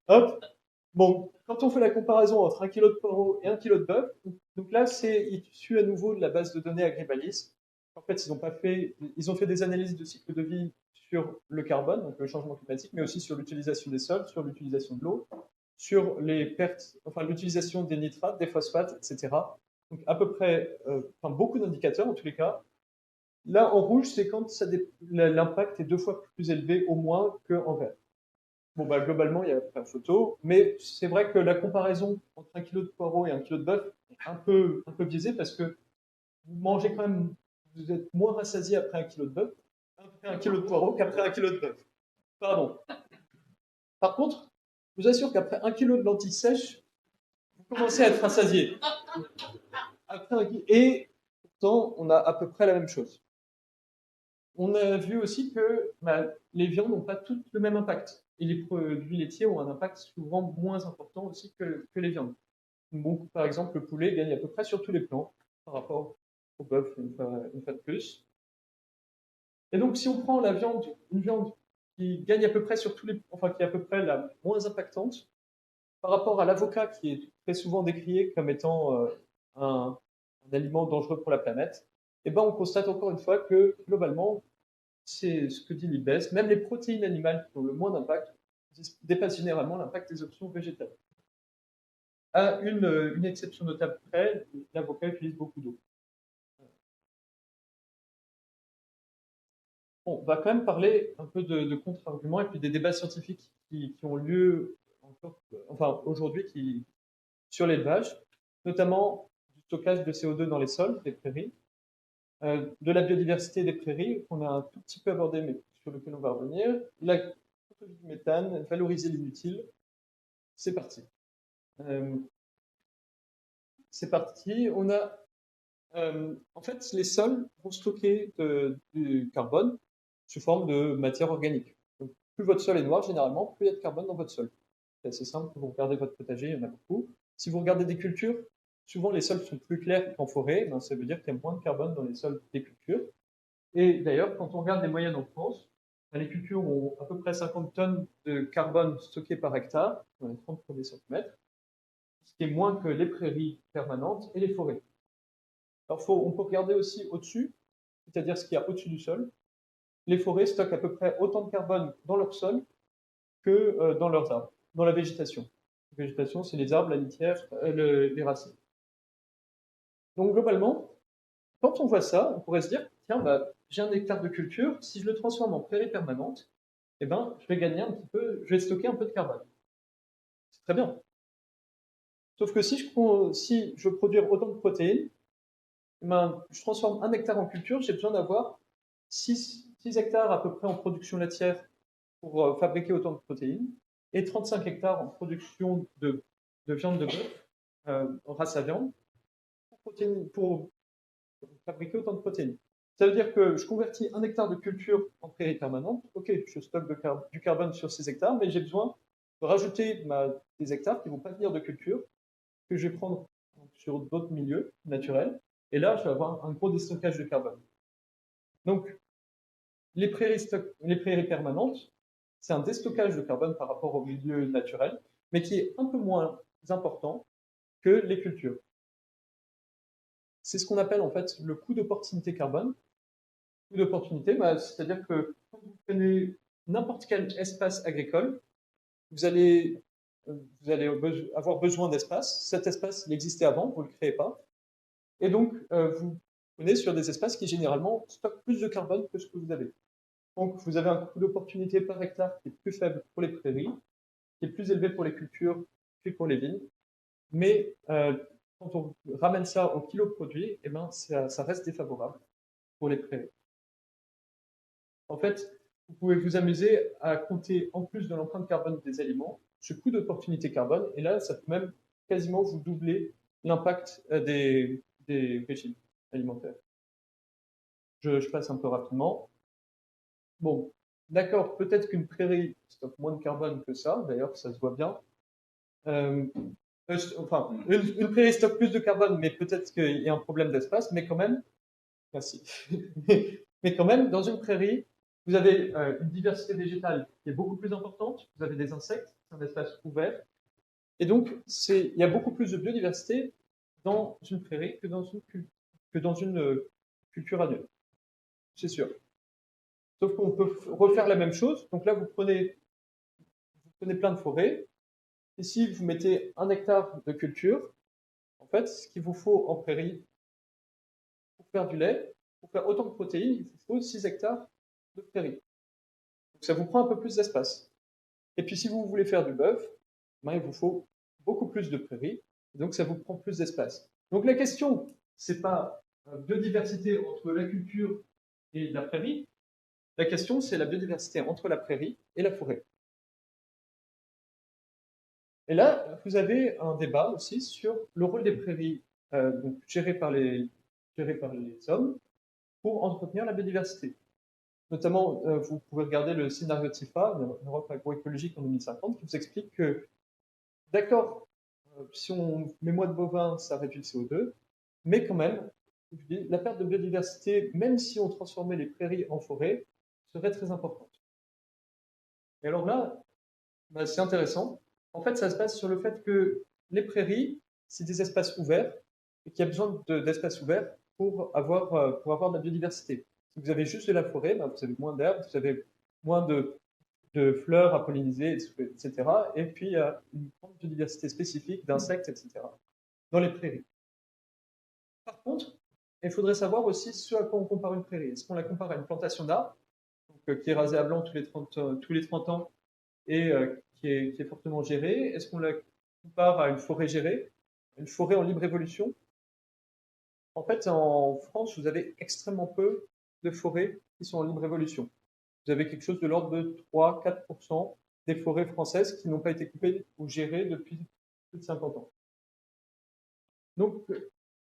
Hop. Bon, quand on fait la comparaison entre 1 kg de poireau et 1 kg de bœuf, donc là, c'est issu à nouveau de la base de données Agribalis. En fait, ils ont fait des analyses de cycle de vie sur le carbone, donc le changement climatique, mais aussi sur l'utilisation des sols, sur l'utilisation de l'eau, sur les pertes, enfin l'utilisation des nitrates, des phosphates, etc. Donc à peu près, beaucoup d'indicateurs en tous les cas. Là, en rouge, c'est quand l'impact est 2 fois plus élevé au moins qu'en vert. Bon, bah, globalement, il y a pas photo, mais c'est vrai que la comparaison entre 1 kg de poireau et 1 kg de bœuf est un peu biaisée parce que vous mangez quand même, vous êtes moins rassasié après 1 kg de bœuf, après 1 kg de poireau qu'après 1 kg de bœuf. Pardon. Par contre, je vous assure qu'après 1 kg de lentilles sèches, vous commencez à être rassasié. Et pourtant, on a à peu près la même chose. On a vu aussi que les viandes n'ont pas toutes le même impact. Et les produits laitiers ont un impact souvent moins important aussi que les viandes. Donc, par exemple, le poulet gagne à peu près sur tous les plans par rapport au bœuf, une fois de plus. Et donc, si on prend une viande qui gagne à peu près sur tous les, enfin, qui est à peu près la moins impactante, par rapport à l'avocat qui est très souvent décrié comme étant un aliment dangereux pour la planète, eh ben, on constate encore une fois que globalement, c'est ce que dit l'IBES, même les protéines animales qui ont le moins d'impact dépassent généralement l'impact des options végétales. À une exception notable près, l'avocat utilise beaucoup d'eau. Bon, on va quand même parler un peu de contre-arguments et puis des débats scientifiques qui ont lieu encore, enfin, aujourd'hui sur l'élevage, notamment du stockage de CO2 dans les sols, des prairies, de la biodiversité des prairies, qu'on a un tout petit peu abordé, mais sur lequel on va revenir, la du méthane, valoriser l'inutile. C'est parti. C'est parti. On a, en fait, les sols vont stocker du carbone sous forme de matière organique. Donc, plus votre sol est noir, généralement, plus il y a de carbone dans votre sol. C'est assez simple. Vous regardez votre potager, il y en a beaucoup. Si vous regardez des cultures, souvent les sols sont plus clairs qu'en forêt. Ben, ça veut dire qu'il y a moins de carbone dans les sols des cultures. Et d'ailleurs, quand on regarde les moyennes en France, les cultures ont à peu près 50 tonnes de carbone stocké par hectare dans les 30 premiers centimètres, ce qui est moins que les prairies permanentes et les forêts. Alors, on peut regarder aussi au-dessus, c'est-à-dire ce qu'il y a au-dessus du sol. Les forêts stockent à peu près autant de carbone dans leur sol que dans leurs arbres, dans la végétation. La végétation, c'est les arbres, la litière, les racines. Donc, globalement, quand on voit ça, on pourrait se dire, tiens, bah, j'ai 1 hectare de culture, si je le transforme en prairie permanente, eh ben, je vais gagner un petit peu, je vais stocker un peu de carbone. C'est très bien. Sauf que si je veux produire autant de protéines, eh ben, je transforme 1 hectare en culture, j'ai besoin d'avoir 6 hectares à peu près en production laitière pour fabriquer autant de protéines et 35 hectares en production de viande de bœuf, en race à viande, pour fabriquer autant de protéines. Ça veut dire que je convertis 1 hectare de culture en prairie permanente. Ok, je stocke du carbone sur ces hectares, mais j'ai besoin de rajouter des hectares qui ne vont pas venir de culture, que je vais prendre sur d'autres milieux naturels. Et là, je vais avoir un gros déstockage de carbone. Donc, les prairies permanentes, c'est un déstockage de carbone par rapport au milieu naturel, mais qui est un peu moins important que les cultures. C'est ce qu'on appelle en fait le coût d'opportunité carbone. Coût d'opportunité, c'est-à-dire que quand vous prenez n'importe quel espace agricole, vous allez avoir besoin d'espace. Cet espace, il existait avant, vous ne le créez pas. Et donc, vous prenez sur des espaces qui généralement stockent plus de carbone que ce que vous avez. Donc, vous avez un coût d'opportunité par hectare qui est plus faible pour les prairies, qui est plus élevé pour les cultures que pour les vignes. Mais quand on ramène ça au kilo produit, eh ben, ça reste défavorable pour les prairies. En fait, vous pouvez vous amuser à compter, en plus de l'empreinte carbone des aliments, ce coût d'opportunité carbone, et là, ça peut même quasiment vous doubler l'impact des régimes alimentaires. Je passe un peu rapidement. Bon, d'accord, peut-être qu'une prairie stocke moins de carbone que ça, d'ailleurs, ça se voit bien. Enfin, une prairie stocke plus de carbone, mais peut-être qu'il y a un problème d'espace, mais quand même, merci. Mais quand même, dans une prairie, vous avez une diversité végétale qui est beaucoup plus importante, vous avez des insectes, c'est un espace ouvert, et donc il y a beaucoup plus de biodiversité dans une prairie que dans une culture annuelle, c'est sûr. Sauf qu'on peut refaire la même chose, donc là vous prenez plein de forêts, ici vous mettez 1 hectare de culture, en fait, ce qu'il vous faut en prairie pour faire du lait, pour faire autant de protéines, il vous faut 6 hectares de prairie. Donc ça vous prend un peu plus d'espace. Et puis si vous voulez faire du bœuf, ben, il vous faut beaucoup plus de prairie, et donc ça vous prend plus d'espace. Donc la question, c'est pas biodiversité entre la culture et la prairie, la question c'est la biodiversité entre la prairie et la forêt. Et là, vous avez un débat aussi sur le rôle des prairies donc gérées par les hommes pour entretenir la biodiversité. Notamment, vous pouvez regarder le scénario TIFA, l'Europe agroécologique en 2050, qui vous explique que, d'accord, si on met moins de bovins, ça réduit le CO2, mais quand même, la perte de biodiversité, même si on transformait les prairies en forêt, serait très importante. Et alors là, bah, c'est intéressant. En fait, ça se base sur le fait que les prairies, c'est des espaces ouverts et qu'il y a besoin d'espaces ouverts pour avoir de la biodiversité. Si vous avez juste de la forêt, bah, vous avez moins d'herbes, vous avez moins de fleurs à polliniser, etc. Et puis, il y a une grande biodiversité spécifique d'insectes, etc. dans les prairies. Par contre, il faudrait savoir aussi ce à quoi on compare une prairie. Est-ce qu'on la compare à une plantation d'arbres, qui est rasée à blanc tous les 30 ans et qui est fortement gérée? Est-ce qu'on la compare à une forêt gérée, une forêt en libre évolution? En fait, en France, vous avez extrêmement peu de forêts qui sont en libre évolution. Vous avez quelque chose de l'ordre de 3-4% des forêts françaises qui n'ont pas été coupées ou gérées depuis plus de 50 ans. Donc,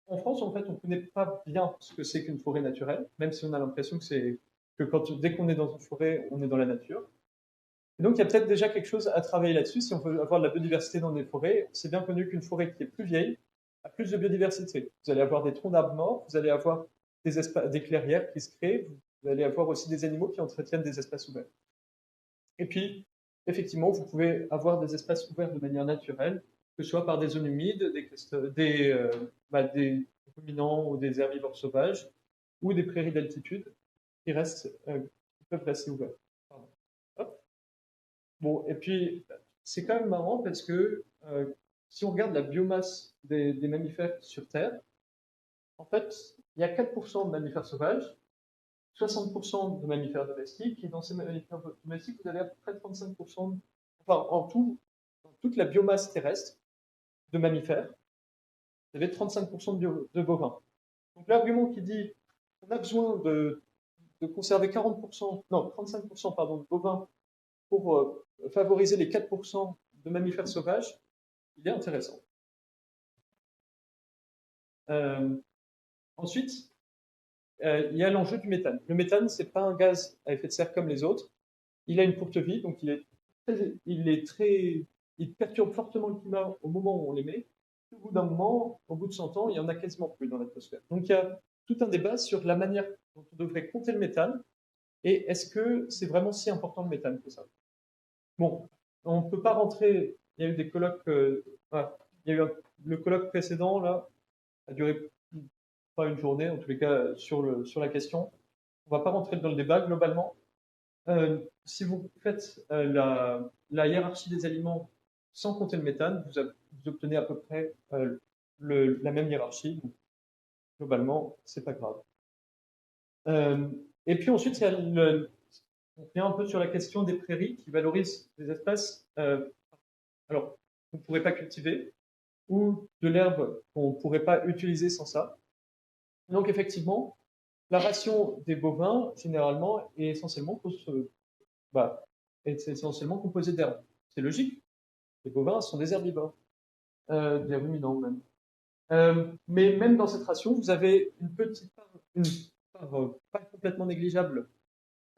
en France, en fait, on ne connaît pas bien ce que c'est qu'une forêt naturelle, même si on a l'impression dès qu'on est dans une forêt, on est dans la nature. Et donc, il y a peut-être déjà quelque chose à travailler là-dessus si on veut avoir de la biodiversité dans des forêts. C'est bien connu qu'une forêt qui est plus vieille a plus de biodiversité. Vous allez avoir des troncs d'arbres morts, vous allez avoir des clairières qui se créent, vous allez avoir aussi des animaux qui entretiennent des espaces ouverts. Et puis, effectivement, vous pouvez avoir des espaces ouverts de manière naturelle, que ce soit par des zones humides, des ruminants ou des herbivores sauvages, ou des prairies d'altitude qui peuvent rester ouvertes. Bon, et puis, c'est quand même marrant parce que si on regarde la biomasse des mammifères sur Terre, en fait, il y a 4% de mammifères sauvages, 60% de mammifères domestiques, et dans ces mammifères domestiques, vous avez à peu près 35%, enfin, en tout, dans toute la biomasse terrestre de mammifères, vous avez 35% de bovins. Donc l'argument qui dit qu'on a besoin de conserver 35% pardon, de bovins pour favoriser les 4% de mammifères sauvages, il est intéressant. Ensuite, il y a l'enjeu du méthane. Le méthane, c'est pas un gaz à effet de serre comme les autres. Il a une courte vie, donc il perturbe fortement le climat au moment où on l'émet. Au bout d'un moment, au bout de 100 ans, il y en a quasiment plus dans l'atmosphère. Donc il y a tout un débat sur la manière dont on devrait compter le méthane et est-ce que c'est vraiment si important le méthane que ça? Bon, on ne peut pas rentrer. Il y a eu des colloques. Il y a eu le colloque précédent là a duré pas une journée, en tous les cas sur la question. On ne va pas rentrer dans le débat globalement. Si vous faites la hiérarchie des aliments sans compter le méthane, vous obtenez à peu près la même hiérarchie. Donc, globalement, c'est pas grave. Et puis ensuite, on vient un peu sur la question des prairies qui valorisent des espaces alors qu'on ne pourrait pas cultiver ou de l'herbe qu'on ne pourrait pas utiliser sans ça. Donc effectivement, la ration des bovins, généralement, est essentiellement composée d'herbes. C'est logique. Les bovins sont des herbivores, des ruminants même. Mais même dans cette ration, vous avez une part pas complètement négligeable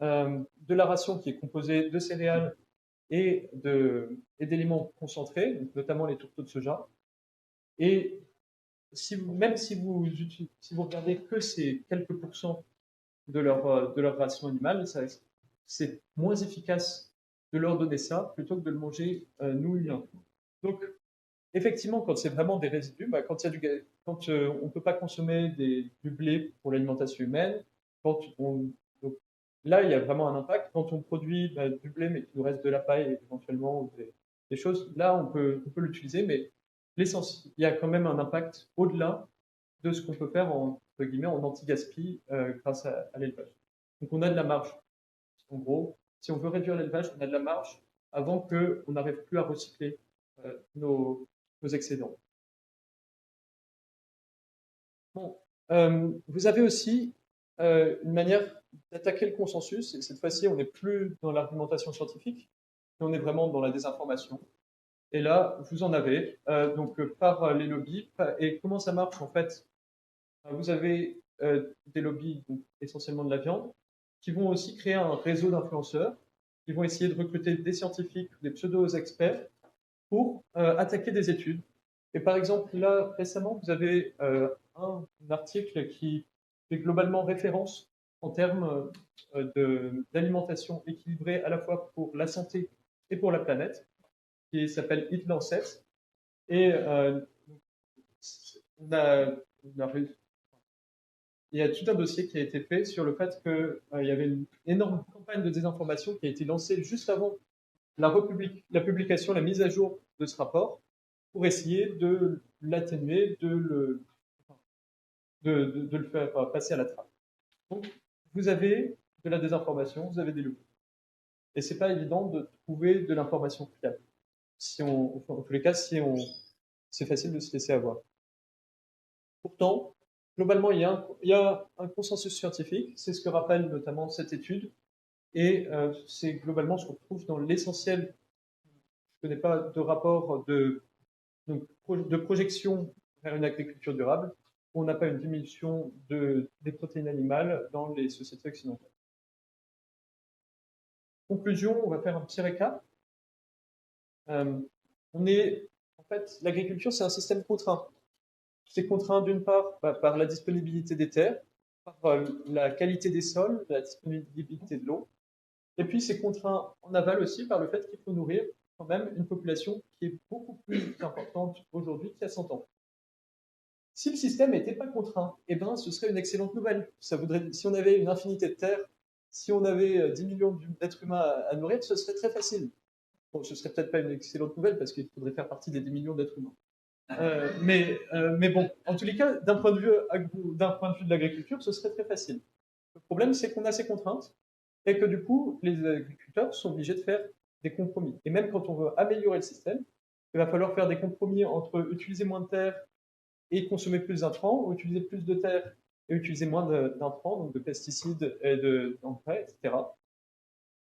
de la ration qui est composée de céréales et d'éléments concentrés, notamment les tourteaux de soja. Et même si vous regardez que ces quelques pourcents de leur ration animale, c'est moins efficace de leur donner ça plutôt que de le manger nous humains. Donc, effectivement, quand c'est vraiment des résidus, bah, quand on ne peut pas consommer du blé pour l'alimentation humaine, donc là, il y a vraiment un impact. Quand on produit du blé, mais qu'il nous reste de la paille éventuellement, ou des choses, là, on peut l'utiliser, mais l'essence, il y a quand même un impact au-delà de ce qu'on peut faire entre guillemets, en anti-gaspi grâce à l'élevage. Donc on a de la marge. En gros, si on veut réduire l'élevage, on a de la marge avant qu'on n'arrive plus à recycler nos excédents. Bon, vous avez aussi une manière d'attaquer le consensus, et cette fois-ci, on n'est plus dans l'argumentation scientifique, mais on est vraiment dans la désinformation. Et là, vous en avez, par les lobbies. Et comment ça marche en fait? Vous avez des lobbies, donc, essentiellement de la viande, qui vont aussi créer un réseau d'influenceurs, qui vont essayer de recruter des scientifiques, des pseudo-experts, pour attaquer des études. Et par exemple, là, récemment, vous avez un article qui fait globalement référence en termes d'alimentation équilibrée à la fois pour la santé et pour la planète, qui s'appelle Eat Lancet. Et il y a tout un dossier qui a été fait sur le fait qu'il y avait une énorme campagne de désinformation qui a été lancée juste avant la publication, la mise à jour de ce rapport, pour essayer de l'atténuer, de le faire passer à la trappe. Donc, vous avez de la désinformation, vous avez des lobbies. Et c'est pas évident de trouver de l'information fiable. En tous les cas, c'est facile de se laisser avoir. Pourtant, globalement, il y a un consensus scientifique, c'est ce que rappelle notamment cette étude, et c'est globalement ce qu'on trouve dans l'essentiel. Je ne connais pas de rapport de projection vers une agriculture durable. On n'a pas une diminution des protéines animales dans les sociétés occidentales. Conclusion, on va faire un petit récap. En fait, l'agriculture, c'est un système contraint. C'est contraint d'une part par la disponibilité des terres, par la qualité des sols, la disponibilité de l'eau, et puis c'est contraint en aval aussi par le fait qu'il faut nourrir quand même une population qui est beaucoup plus importante aujourd'hui qu'il y a 100 ans. Si le système n'était pas contraint, eh ben, ce serait une excellente nouvelle. Ça voudrait, si on avait une infinité de terres, si on avait 10 millions d'êtres humains à nourrir, ce serait très facile. Bon, ce serait peut-être pas une excellente nouvelle parce qu'il faudrait faire partie des 10 millions d'êtres humains. Mais bon, en tous les cas, d'un point de vue de l'agriculture, ce serait très facile. Le problème, c'est qu'on a ces contraintes et que du coup, les agriculteurs sont obligés de faire des compromis. Et même quand on veut améliorer le système, il va falloir faire des compromis entre utiliser moins de terre et consommer plus d'intrants, ou utiliser plus de terre et utiliser moins d'intrants, donc de pesticides et d'engrais, etc.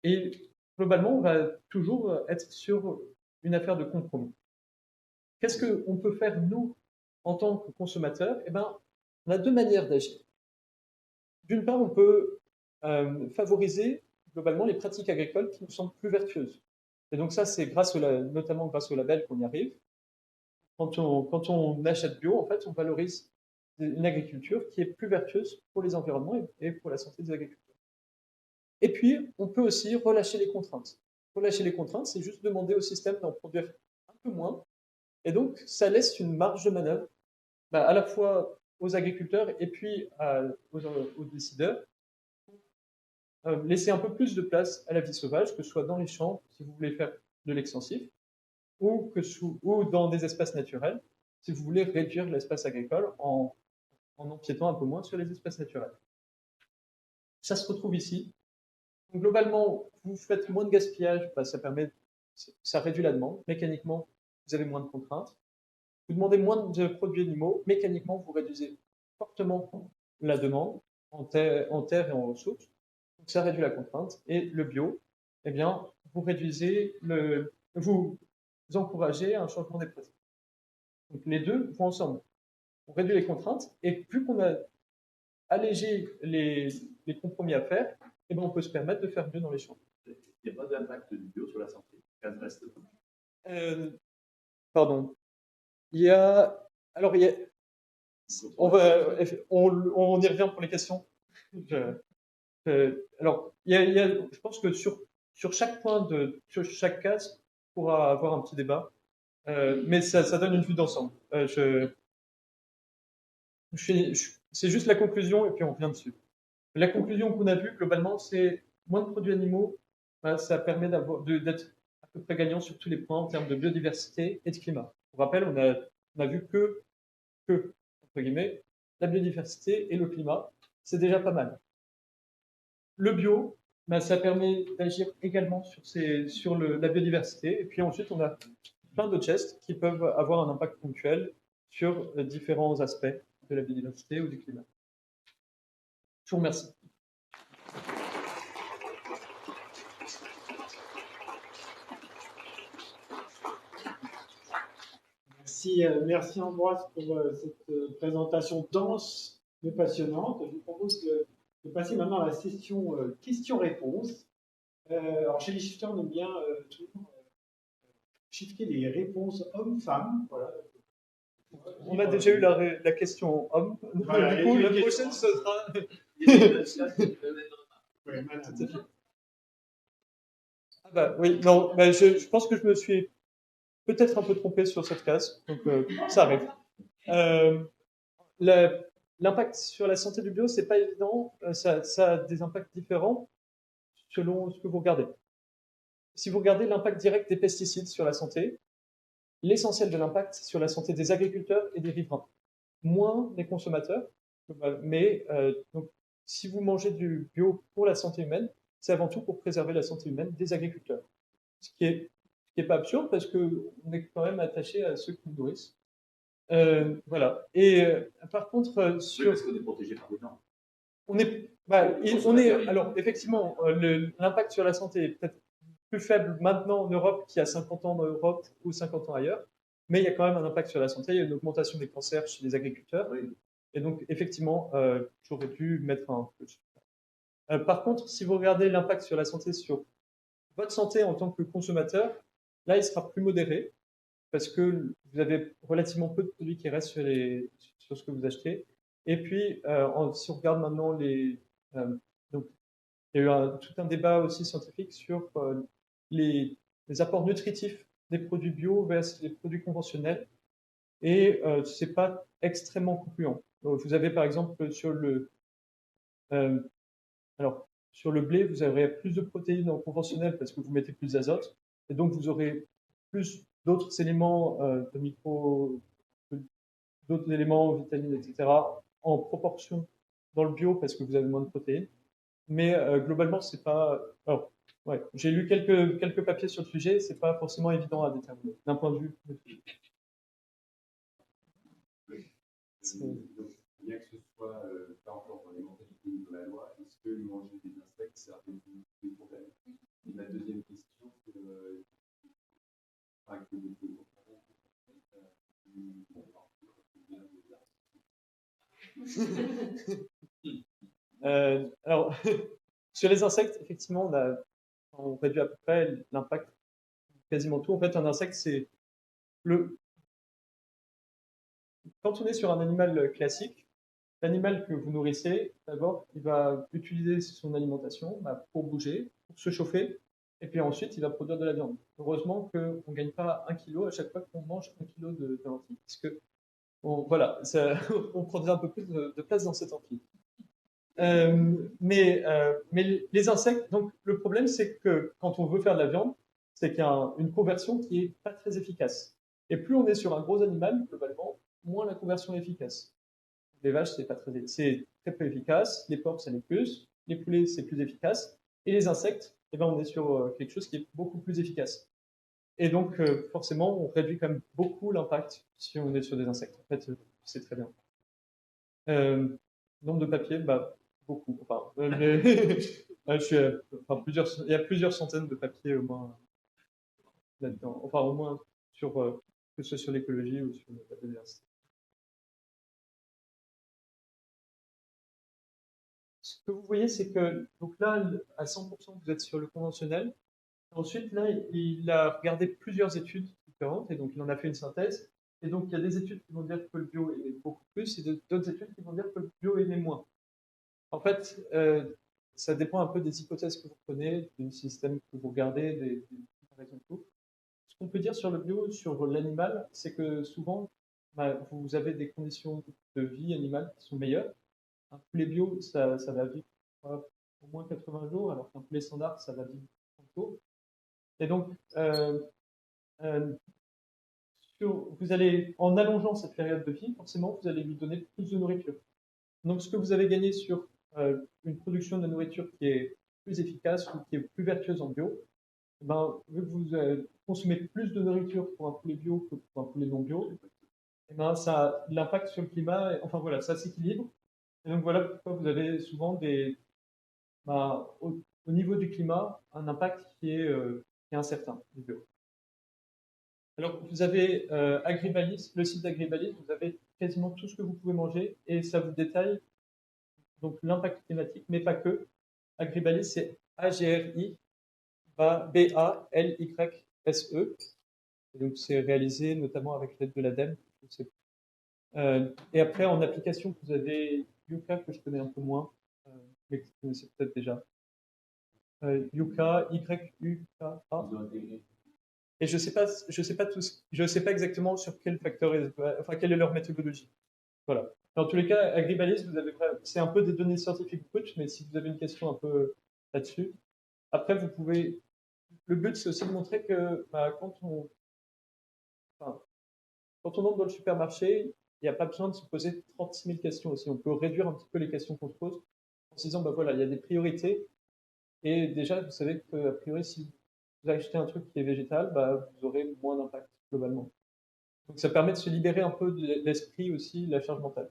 Et globalement, on va toujours être sur une affaire de compromis. Qu'est-ce qu'on peut faire, nous, en tant que consommateurs? Eh ben, on a deux manières d'agir. D'une part, on peut favoriser globalement les pratiques agricoles qui nous semblent plus vertueuses. Et donc ça, c'est notamment grâce au label qu'on y arrive. Quand on achète bio, en fait, on valorise une agriculture qui est plus vertueuse pour les environnements et pour la santé des agriculteurs. Et puis, on peut aussi relâcher les contraintes. Relâcher les contraintes, c'est juste demander au système d'en produire un peu moins. Et donc, ça laisse une marge de manœuvre, à la fois aux agriculteurs et puis aux décideurs, laisser un peu plus de place à la vie sauvage, que ce soit dans les champs, si vous voulez faire de l'extensif, ou dans des espaces naturels, si vous voulez réduire l'espace agricole en empiétant un peu moins sur les espaces naturels. Ça se retrouve ici. Donc, globalement, vous faites moins de gaspillage, ça réduit la demande. Mécaniquement, vous avez moins de contraintes. Vous demandez moins de produits animaux. Mécaniquement, vous réduisez fortement la demande en terre et en ressources. Donc, ça réduit la contrainte. Et le bio, eh bien, vous encouragez un changement des pratiques. Donc, les deux vont ensemble. On réduit les contraintes et plus qu'on a allégé les compromis à faire, eh bien, on peut se permettre de faire mieux dans les champs. Il n'y a pas d'impact du bio sur la santé. Pardon. Il y a Alors, on y revient pour les questions. Alors, je pense que sur chaque point sur chaque case, on pourra avoir un petit débat, mais ça donne une vue d'ensemble. C'est juste la conclusion et puis on revient dessus. La conclusion qu'on a vue globalement, c'est moins de produits animaux, ça permet d'être à peu près gagnant sur tous les points en termes de biodiversité et de climat. Pour rappel, on a vu entre guillemets, la biodiversité et le climat, c'est déjà pas mal. Le bio, ça permet d'agir également sur la biodiversité. Et puis ensuite, on a plein d'autres gestes qui peuvent avoir un impact ponctuel sur différents aspects de la biodiversité ou du climat. Je vous remercie. Merci Ambroise pour cette présentation dense mais passionnante. Je vous propose de passer maintenant à la session questions-réponses. Alors chez les shifters, on aime bien toujours shifter les réponses hommes-femmes. Voilà. On a déjà eu la question homme. Voilà, du coup, la prochaine, ce sera. Ouais, ah bah oui, non, bah je pense que je me suis peut-être un peu trompé sur cette case, donc ça arrive. L'impact sur la santé du bio, c'est pas évident, ça a des impacts différents selon ce que vous regardez. Si vous regardez l'impact direct des pesticides sur la santé, l'essentiel de l'impact sur la santé des agriculteurs et des riverains, moins des consommateurs, mais donc, si vous mangez du bio pour la santé humaine, c'est avant tout pour préserver la santé humaine des agriculteurs. Ce qui est pas absurde parce qu'on est quand même attaché à ceux qui nous nourrissent. Voilà. Et par contre, Oui, parce qu'on est protégé par des normes. Alors, effectivement, l'impact sur la santé est peut-être plus faible maintenant en Europe qu'il y a 50 ans en Europe ou 50 ans ailleurs, mais il y a quand même un impact sur la santé. Il y a une augmentation des cancers chez les agriculteurs. Oui. Et donc, effectivement, j'aurais pu mettre un peu. Par contre, si vous regardez l'impact sur la santé, sur votre santé en tant que consommateur, là, il sera plus modéré parce que vous avez relativement peu de produits qui restent sur ce que vous achetez. Et puis, si on regarde maintenant donc, il y a eu tout un débat aussi scientifique sur les apports nutritifs des produits bio versus les produits conventionnels. Et c'est pas extrêmement concluant. Vous avez par exemple sur le blé, vous aurez plus de protéines en conventionnel parce que vous mettez plus d'azote. Et donc, vous aurez plus d'autres éléments d'autres éléments, vitamines, etc., en proportion dans le bio parce que vous avez moins de protéines. Mais globalement, c'est pas. Alors, ouais, j'ai lu quelques papiers sur le sujet, c'est pas forcément évident à déterminer d'un point de vue. Bien que ce soit pas encore dans les mentalités de la loi, est-ce que manger des insectes, ça résout des problèmes? Et la deuxième question, c'est que alors, sur les insectes, effectivement, on réduit à peu près l'impact quasiment tout. En fait, un insecte, c'est quand on est sur un animal classique, l'animal que vous nourrissez, d'abord, il va utiliser son alimentation pour bouger, pour se chauffer, et puis ensuite, il va produire de la viande. Heureusement qu'on ne gagne pas 1 kilo à chaque fois qu'on mange 1 kilo de lentilles, parce que voilà, on prendrait un peu plus de place dans cette ampli. Mais les insectes, donc le problème, c'est que quand on veut faire de la viande, c'est qu'il y a une conversion qui est pas très efficace. Et plus on est sur un gros animal, globalement, moins la conversion est efficace. Les vaches, c'est très peu efficace. Les porcs, ça l'est plus. Les poulets, c'est plus efficace. Et les insectes, eh ben, on est sur quelque chose qui est beaucoup plus efficace. Et donc, forcément, on réduit quand même beaucoup l'impact si on est sur des insectes. En fait, c'est très bien. Nombre de papiers, beaucoup. Enfin, il y a plusieurs centaines de papiers au moins là-dedans. Enfin, au moins que ce soit sur l'écologie ou sur la biodiversité. Ce que vous voyez, c'est que donc là, à 100%, vous êtes sur le conventionnel. Ensuite, là, il a regardé plusieurs études différentes et donc il en a fait une synthèse. Et donc, il y a des études qui vont dire que le bio émet beaucoup plus et d'autres études qui vont dire que le bio émet moins. En fait, ça dépend un peu des hypothèses que vous prenez, du système que vous regardez, des comparaisons de tout. Ce qu'on peut dire sur le bio, sur l'animal, c'est que souvent, vous avez des conditions de vie animale qui sont meilleures. Un poulet bio, ça va vivre au moins 80 jours, alors qu'un poulet standard, ça va vivre 30 jours. Et donc, euh, vous allez, en allongeant cette période de vie, forcément, vous allez lui donner plus de nourriture. Donc, ce que vous avez gagné sur une production de nourriture qui est plus efficace ou qui est plus vertueuse en bio, ben, vu que vous consommez plus de nourriture pour un poulet bio que pour un poulet non bio, et ben, ça a l'impact sur le climat, enfin voilà, ça s'équilibre. Et donc voilà pourquoi vous avez souvent au niveau du climat, un impact qui est incertain du bio. Alors, vous avez Agribalis, le site d'Agribalis, vous avez quasiment tout ce que vous pouvez manger et ça vous détaille donc l'impact climatique, mais pas que. Agribalis, c'est AGRI BALYSE. Et donc, c'est réalisé notamment avec l'aide de l'ADEME. Et après, en application, vous avez Yuka, que je connais un peu moins, mais que vous connaissez peut-être déjà. Yuka, Y-U-K-A. Et je sais pas je sais pas exactement sur quel facteur, enfin, quelle est leur méthodologie. Voilà. Dans tous les cas, Agribalis, c'est un peu des données scientifiques brutes, mais si vous avez une question un peu là-dessus, après, le but, c'est aussi de montrer que enfin, quand on entre dans le supermarché, il n'y a pas besoin de se poser 36 000 questions aussi. On peut réduire un petit peu les questions qu'on se pose en se disant, bah voilà, il y a des priorités. Et déjà, vous savez qu'a priori, si vous achetez un truc qui est végétal, bah, vous aurez moins d'impact globalement. Donc ça permet de se libérer un peu de l'esprit aussi, de la charge mentale.